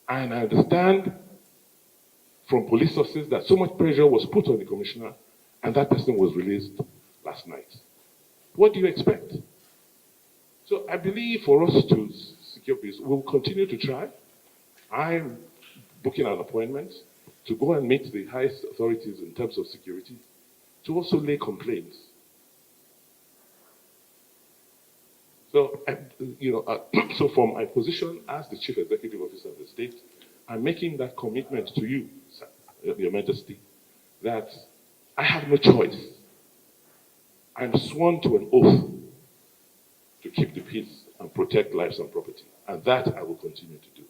And I understand from police sources that so much pressure was put on the commissioner, and that person was released last night. What do you expect? So I believe for us to secure peace, we'll continue to try. I'm booking an appointment to go and meet the highest authorities in terms of security, to also lay complaints. So, so from my position as the Chief Executive Officer of the state, I'm making that commitment to you, sir, Your Majesty, that I have no choice. I'm sworn to an oath to keep the peace and protect lives and property, and that I will continue to do.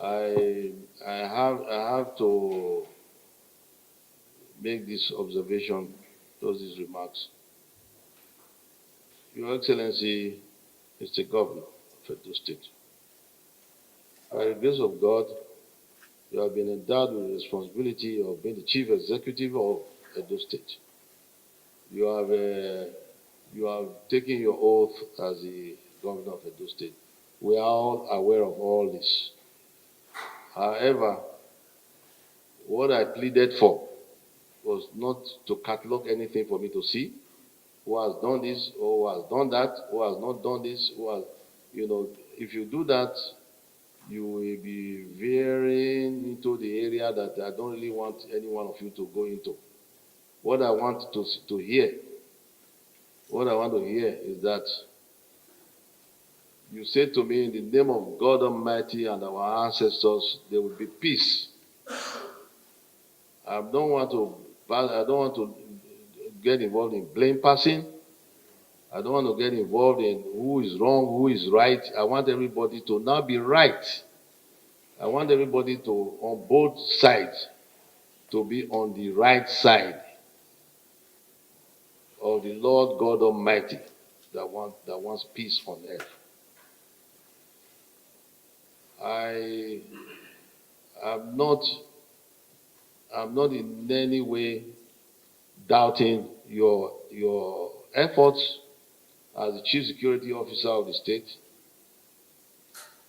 I have to make this observation, these remarks. Your Excellency, Mr. Governor of Edo State, by the grace of God, you have been endowed with the responsibility of being the Chief Executive of Edo State. You have taken your oath as the Governor of Edo State. We are all aware of all this. However, what I pleaded for was not to catalog anything for me to see. Who has done this, or who has done that, who has not done this, who has, if you do that, you will be veering into the area that I don't really want any one of you to go into. What I want to hear is that you say to me, in the name of God Almighty and our ancestors, there will be peace. I don't want to get involved in blame passing. I don't want to get involved in who is wrong, who is right. I want everybody to now be right. I want everybody to, on both sides, to be on the right side of the Lord God Almighty that wants peace on earth. I'm not in any way doubting your efforts as the Chief Security Officer of the state,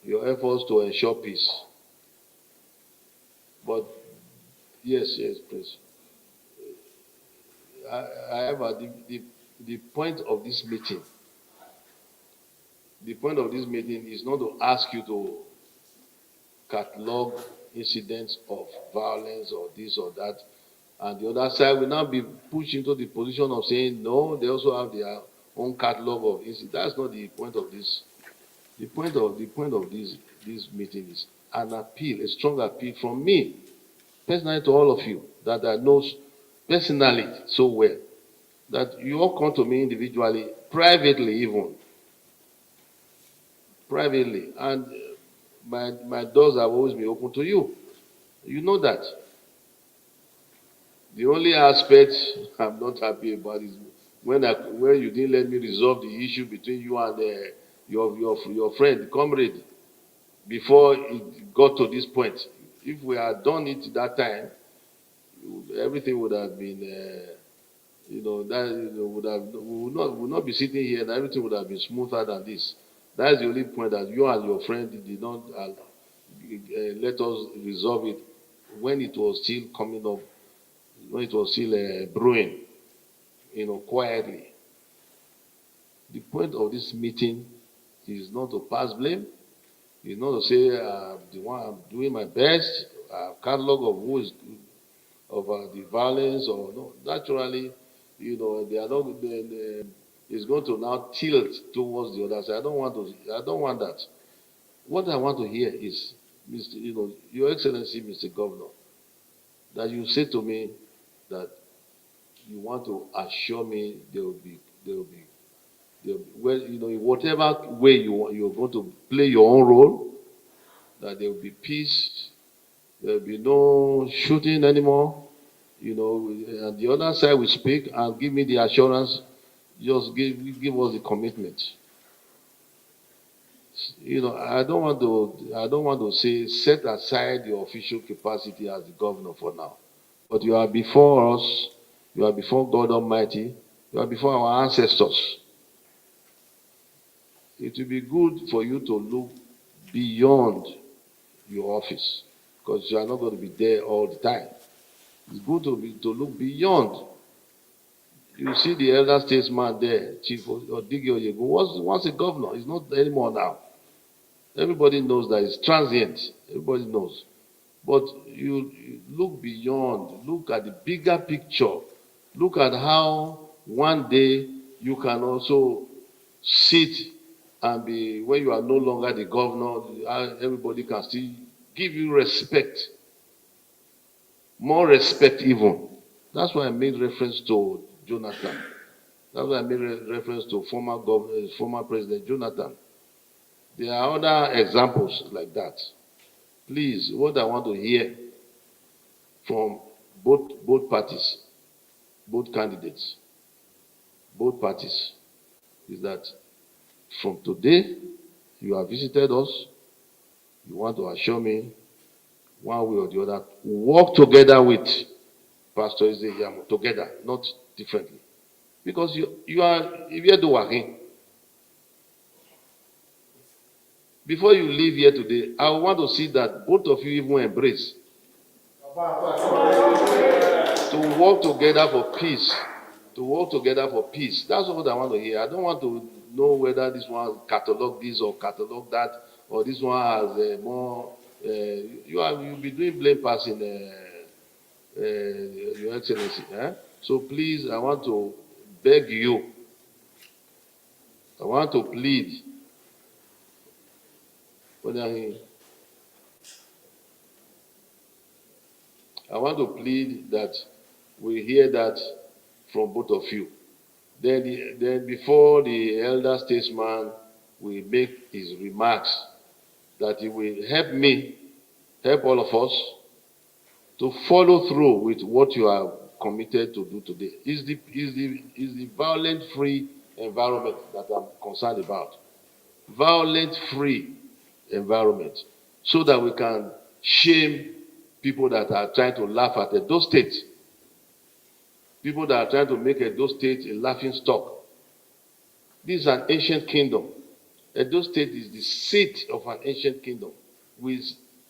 your efforts to ensure peace. But yes, please. However, the point of this meeting, is not to ask you to catalog incidents of violence or this or that, and the other side will now be pushed into the position of saying no, they also have their own catalog of incidents. That's not the point of this. The point of this meeting is an appeal, a strong appeal from me personally to all of you that I know personally so well, that you all come to me individually, privately even, and my doors have always been open to you. You know that. The only aspect I'm not happy about is when you didn't let me resolve the issue between you and your friend, comrade, before it got to this point. If we had done it that time, everything would have been, we would not be sitting here, and everything would have been smoother than this. That's the only point, that you and your friend did not let us resolve it when it was still coming up, when it was still brewing, quietly. The point of this meeting is not to pass blame. It's not to say I'm doing my best, catalog of who is of the violence or no. Naturally, they are not. It's going to now tilt towards the other side. I don't want that. What I want to hear is, Your Excellency, Mr. Governor, that you say to me that you want to assure me there will be Well, in whatever way you're going to play your own role, that there will be peace, there will be no shooting anymore, and the other side will speak and give me the assurance, just give us the commitment. I don't want to say set aside your official capacity as the governor for now, but you are before us, you are before God Almighty, you are before our ancestors. It will be good for you to look beyond your office, because you are not going to be there all the time. It's good to look beyond. You see the elder statesman there, Chief Odigi Oyego, was once a governor. He's not anymore now. Everybody knows that it's transient. Everybody knows. But you look beyond. Look at the bigger picture. Look at how one day you can also sit and be, when you are no longer the governor, everybody can still give you respect. More respect even. That's why I made reference to Jonathan. That's why I made reference to former President Jonathan. There are other examples like that. Please, what I want to hear from both parties, both candidates, both parties, is that from today, you have visited us, you want to assure me, one way or the other, work together with Pastor Ezeyamo, together, not differently. Because you are, if you do working, before you leave here today, I want to see that both of you even embrace to work together for peace. To work together for peace. That's what I want to hear. I don't want to know whether this one catalog this or catalog that, or this one has more. You'll be doing blame passing, Your Excellency. So please, I want to beg you. I want to plead. I want to plead that we hear that from both of you. Then before the elder statesman will make his remarks, that he will help me, help all of us to follow through with what you are committed to do today. Is the violent-free environment that I'm concerned about. Violent-free environment, so that we can shame people that are trying to laugh at Edo State. People that are trying to make Edo State a laughing stock. This is an ancient kingdom. Edo State is the seat of an ancient kingdom with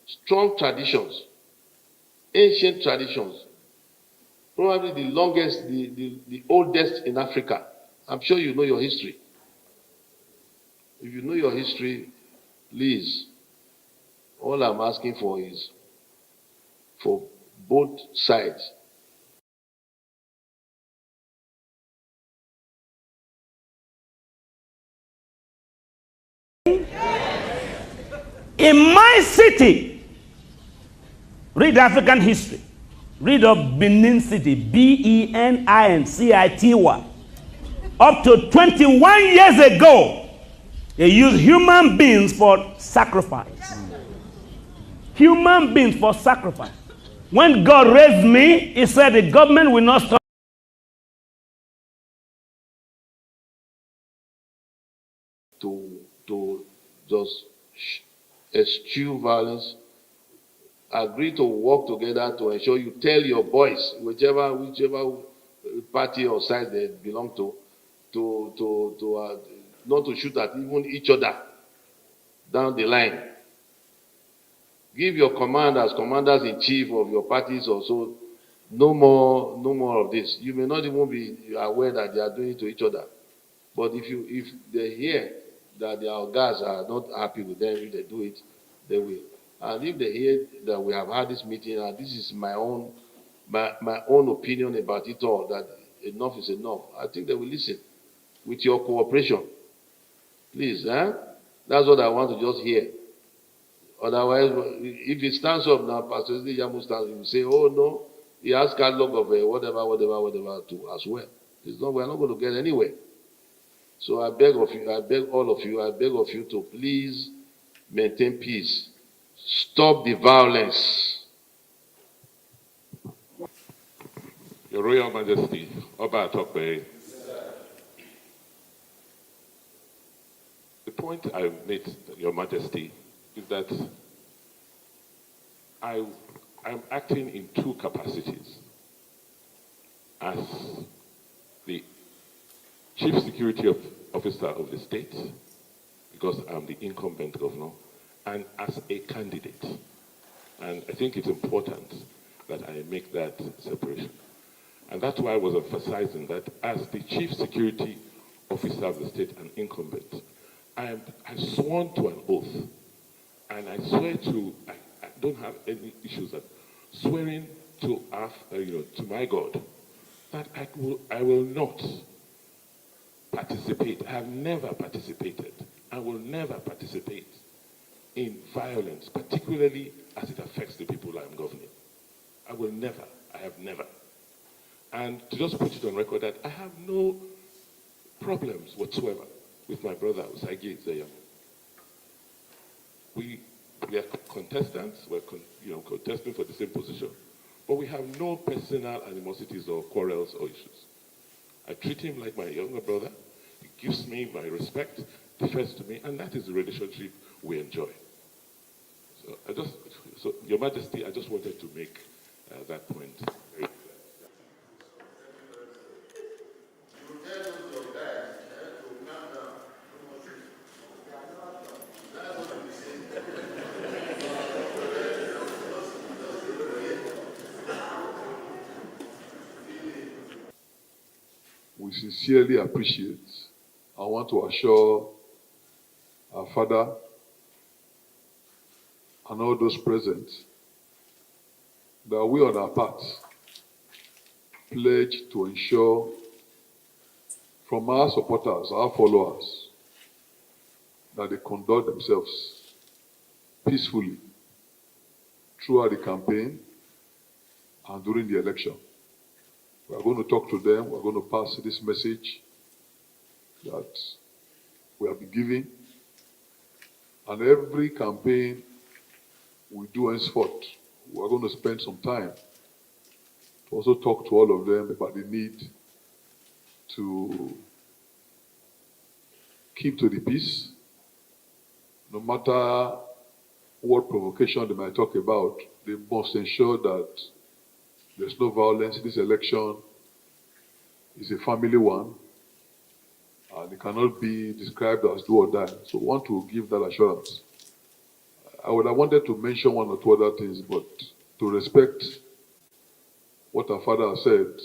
strong traditions, ancient traditions, probably the longest, the oldest in Africa. I'm sure you know your history. If you know your history, please, all I'm asking for is for both sides. In my city, read African history. Read of Benin City, Benin-City. Up to 21 years ago, they used human beings for sacrifice. Human beings for sacrifice. When God raised me, he said the government will not stop. To just eschew violence, agree to work together to ensure you tell your boys, whichever party or side they belong to not to shoot at even each other down the line. Give your commanders in chief of your parties also, no more of this. You may not even be aware that they are doing it to each other. But if they hear that their guys are not happy with them, if they do it, they will. And if they hear that we have had this meeting, and this is my own opinion about it all, that enough is enough, I think they will listen with your cooperation. Please, that's what I want to just hear. Otherwise, if it stands up now, Pastor Yamu stands, he will say, oh no, he has catalog of whatever to as well. We're not going to get anywhere. So I beg of you, I beg all of you, I beg of you to please maintain peace. Stop the violence. Your Royal Majesty, Oba Atokbe, the point I made, Your Majesty, is that I'm acting in two capacities. As the Chief Security Officer of the state, because I'm the incumbent governor, and as a candidate. And I think it's important that I make that separation. And that's why I was emphasizing that as the Chief Security Officer of the state and incumbent, I sworn to an oath, and I swear to, I don't have any issues that swearing to to my God, that I will not participate. I have never participated. I will never participate in violence, particularly as it affects the people I'm governing. I will never. I have never. And to just put it on record that I have no problems whatsoever with my brother Usagi Zeyam. We are contestants. We're contesting for the same position, but we have no personal animosities or quarrels or issues. I treat him like my younger brother. He gives me my respect, defers to me, and that is the relationship we enjoy. So Your Majesty, I just wanted to make that point very clear. We sincerely appreciate. I want to assure our father and all those present that we on our part pledge to ensure from our supporters, our followers, that they conduct themselves peacefully throughout the campaign and during the election. We are going to talk to them. We are going to pass this message that we have been giving. And every campaign we do henceforth, we are going to spend some time to also talk to all of them about the need to keep to the peace, no matter what provocation they might talk about. They must ensure that there's no violence. This election is a family one, and it cannot be described as do or die. So we want to give that assurance. I would have wanted to mention one or two other things, but to respect what our father has said,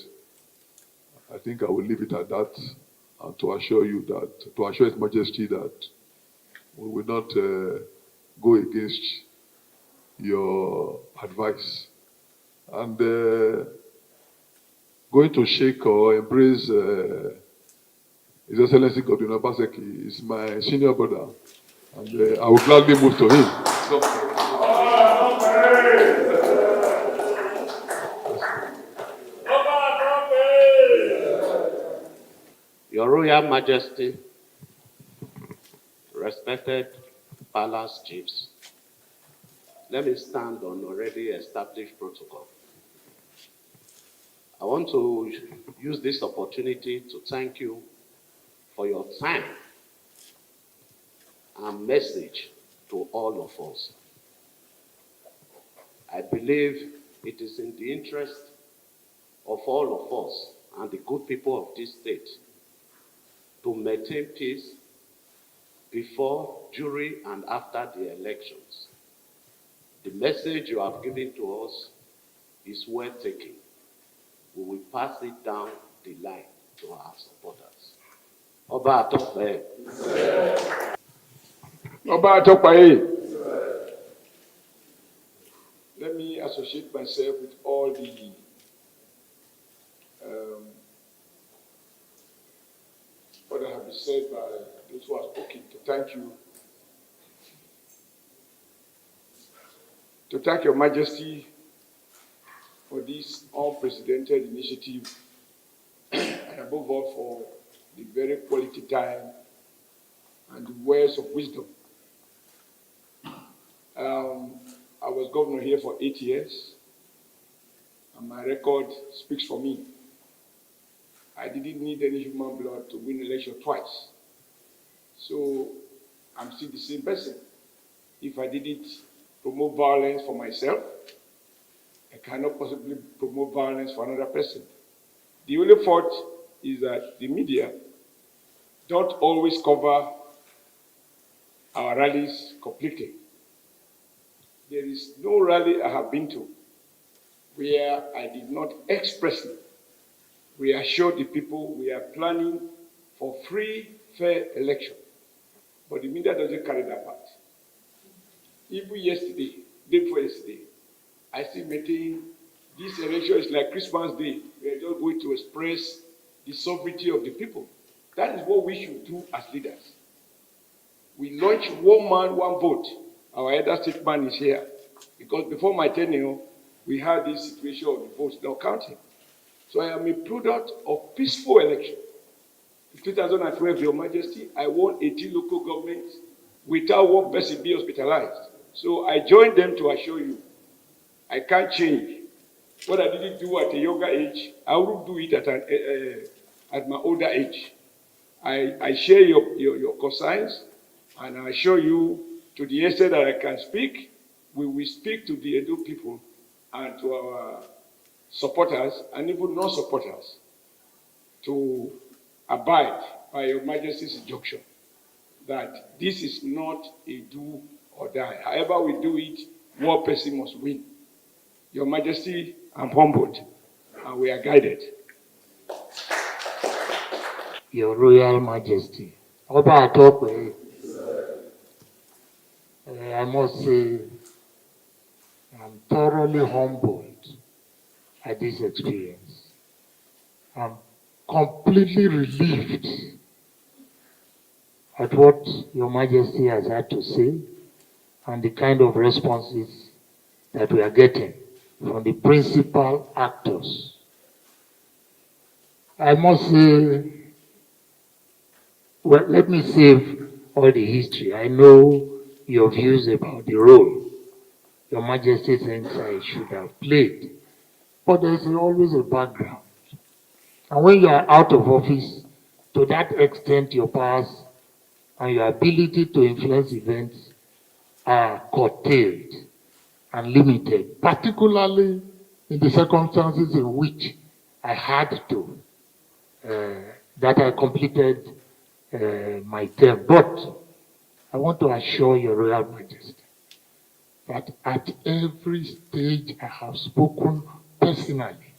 I think I will leave it at that, and to assure you that, to assure His Majesty that we will not go against your advice. And going to shake or embrace His Excellency Godwin Obaseki is my senior brother, and I will gladly move to him. Your Royal Majesty, respected palace chiefs, let me stand on already established protocol. I want to use this opportunity to thank you for your time and message to all of us. I believe it is in the interest of all of us and the good people of this state to maintain peace before, during, and after the elections. The message you have given to us is well taken. We will pass it down the line to our supporters. Oba Atokbe. Oba Atokbe. Let me associate myself with all the what have been said by those who are spoken to thank you. To thank Your Majesty for this unprecedented initiative and above all for the very quality time and the words of wisdom. I was governor here for 8 years, and my record speaks for me. I didn't need any human blood to win election twice. So I'm still the same person. If I didn't promote violence for myself, I cannot possibly promote violence for another person. The only fault is that the media don't always cover our rallies completely. There is no rally I have been to where I did not expressly reassure the people we are planning for free, fair election. But the media doesn't carry that part. Even yesterday, day before yesterday, I still maintain this election is like Christmas Day. We are just going to express the sovereignty of the people. That is what we should do as leaders. We launch one man, one vote. Our elder statesman is here. Because before my tenure, we had this situation of the votes not counting. So I am a product of peaceful election. In 2012, Your Majesty, I won 18 local governments without one person being hospitalized. So I joined them to assure you, I can't change. What I didn't do at a younger age, I will do it at my older age. I share your concerns, and I assure you, to the extent that I can speak, we will speak to the Edo people and to our supporters and even non-supporters to abide by Your Majesty's injunction that this is not a do or die. However we do it, one person must win. Your Majesty, I'm humbled, and we are guided. Your Royal Majesty, Oba Atokwe, I must say, I'm thoroughly humbled at this experience. I'm completely relieved at what Your Majesty has had to say and the kind of responses that we are getting from the principal actors. I must say, well, let me save all the history. I know your views about the role Your Majesty thinks I should have played, but there's always a background. And when you are out of office, to that extent, your powers and your ability to influence events are curtailed and limited, particularly in the circumstances in which I had to, that I completed my term. But I want to assure Your Royal Majesty that at every stage I have spoken personally,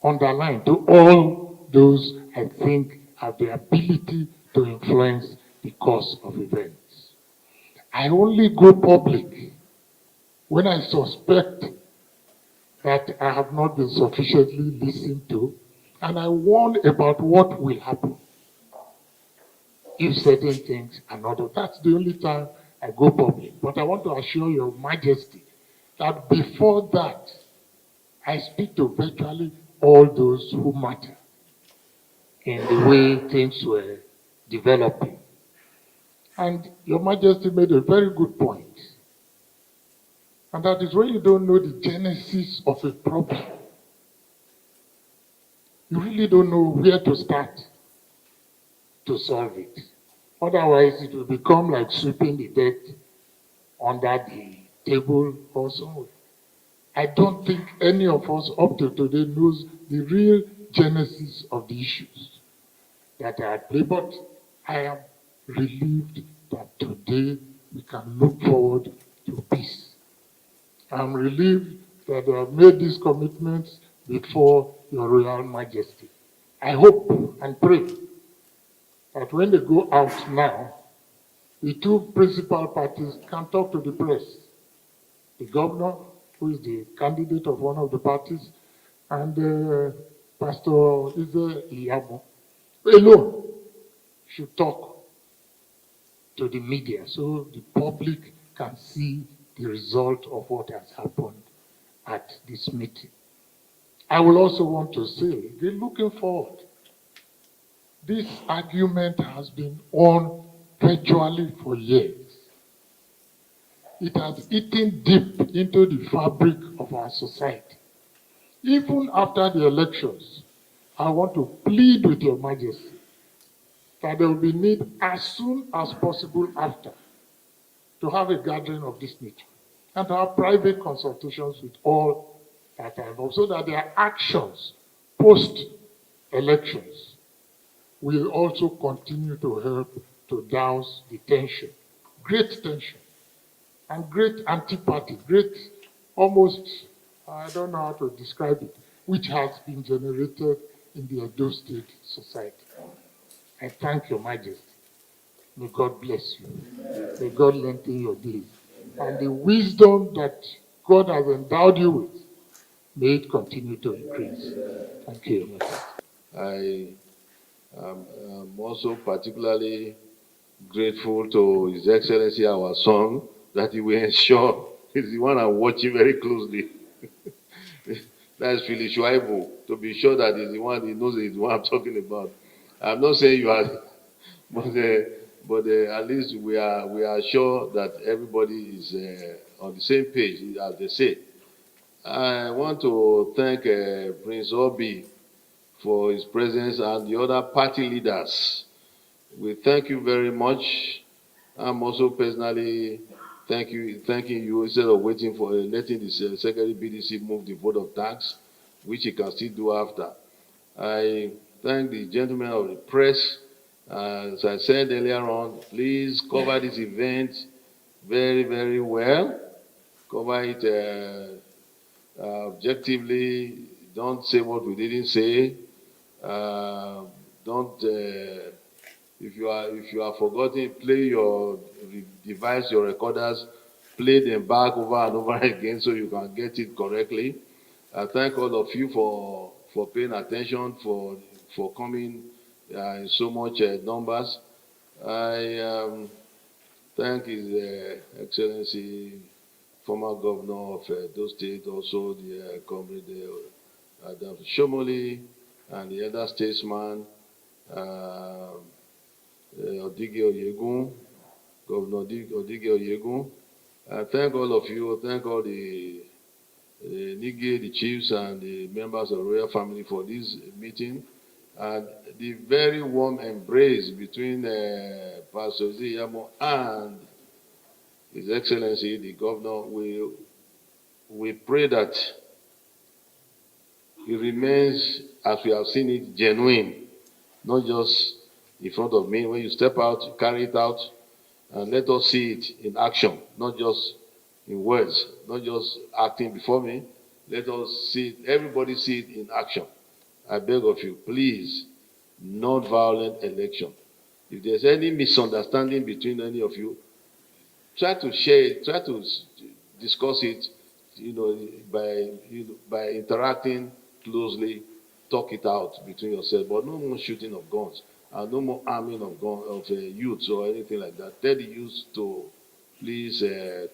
underlined to all those I think have the ability to influence the course of events. I only go public when I suspect that I have not been sufficiently listened to, and I warn about what will happen if certain things are not done. That's the only time I go public. But I want to assure Your Majesty that before that, I speak to virtually all those who matter in the way things were developing. And Your Majesty made a very good point. And that is when you don't know the genesis of a problem, you really don't know where to start to solve it. Otherwise, it will become like sweeping the debt under the table or somewhere. I don't think any of us up to today knows the real genesis of the issues that are at play, but I am relieved that today we can look forward to peace. I'm relieved that I have made these commitments before Your Royal Majesty. I hope and pray that when they go out now, the two principal parties can talk to the press. The governor, who is the candidate of one of the parties, and Pastor Ize Iyamo, alone should talk to the media so the public can see the result of what has happened at this meeting. I will also want to say, they're looking forward. This argument has been on virtually for years. It has eaten deep into the fabric of our society. Even after the elections, I want to plead with Your Majesty that there will be need as soon as possible after to have a gathering of this nature and to have private consultations with all that are involved so that their actions post-elections will also continue to help to douse the tension, and great antipathy, great almost, I don't know how to describe it, which has been generated in the Edo State society. I thank Your Majesty. May God bless you. May God lengthen your days. And the wisdom that God has endowed you with, may it continue to increase. Thank you, Your Majesty. I am also particularly grateful to His Excellency, our son, that he will ensure he's the one I'm watching very closely. That is Philip Shuaibu, to be sure that he's the one, he knows he's the one I'm talking about. I'm not saying you are, but at least we are sure that everybody is on the same page, as they say. I want to thank Prince Obi for his presence and the other party leaders. We thank you very much. I'm also personally thanking you instead of waiting for letting the Secretary BDC move the vote of thanks, which he can still do after. I thank the gentlemen of the press. As I said earlier on, please cover this event very, very well. Cover it objectively. Don't say what we didn't say. Don't. If you are forgotten, play your device, your recorders, play them back over and over again so you can get it correctly. I thank all of you for paying attention, for coming in so much numbers. I thank His Excellency, former governor of those states, also the comrade Adam Shomoli, and the other statesman, Odige Oyegun, Governor Odige Oyegun. I thank all of you, thank all the Nige, the chiefs, and the members of the royal family for this meeting, and the very warm embrace between Pastor Ziyamo and His Excellency, the governor. We pray that it remains, as we have seen it, genuine, not just in front of me. When you step out, carry it out, and let us see it in action, not just in words, not just acting before me. Let us see it, everybody see it in action. I beg of you, please, non-violent election. If there's any misunderstanding between any of you, try to share it, try to discuss it, by interacting closely, talk it out between yourselves. But no more shooting of guns and no more arming of youths or anything like that. Tell the youths to please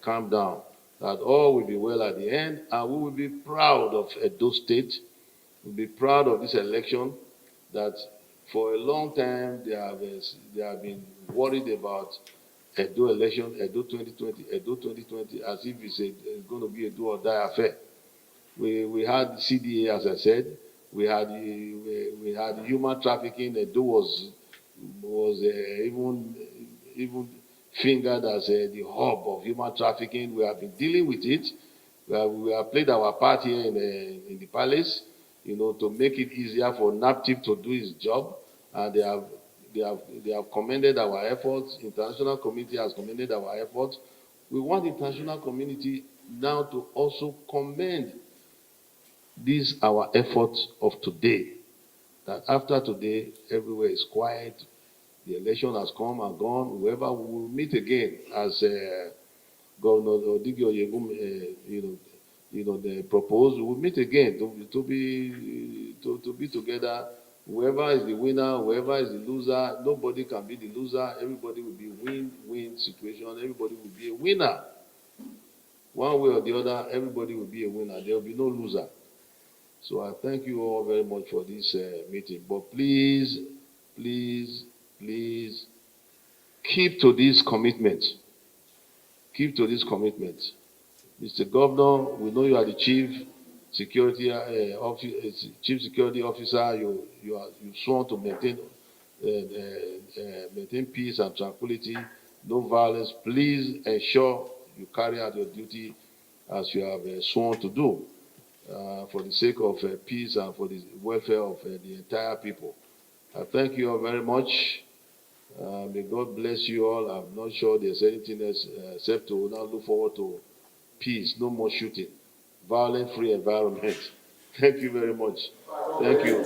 calm down. That all will be well at the end, and we will be proud of Edo State. We'll be proud of this election. That for a long time they have been worried about Edo election, Edo 2020, as if it's going to be a do or die affair. We had CDA, as I said. We had human trafficking. Edo was even fingered as the hub of human trafficking. We have been dealing with it. We have played our part here in the palace, to make it easier for NAPTIP to do his job, and they have commended our efforts. International community has commended our efforts. We want the international community now to also commend this our efforts of today. That after today, everywhere is quiet. The election has come and gone. Whoever will meet again, as Governor Odige Oyegun, they proposed, we'll meet again to be together. Whoever is the winner, whoever is the loser, nobody can be the loser. Everybody will be win-win situation. Everybody will be a winner. One way or the other, everybody will be a winner. There will be no loser. So I thank you all very much for this meeting. But please, please, please keep to this commitment. Keep to this commitment. Mr. Governor, we know you are the chief security officer. You sworn to maintain peace and tranquility, no violence. Please ensure you carry out your duty as you have sworn to do, for the sake of peace and for the welfare of the entire people. I thank you all very much. May God bless you all. I'm not sure there's anything else except to now look forward to peace, no more shooting, violent-free environment. Thank you very much. Thank you.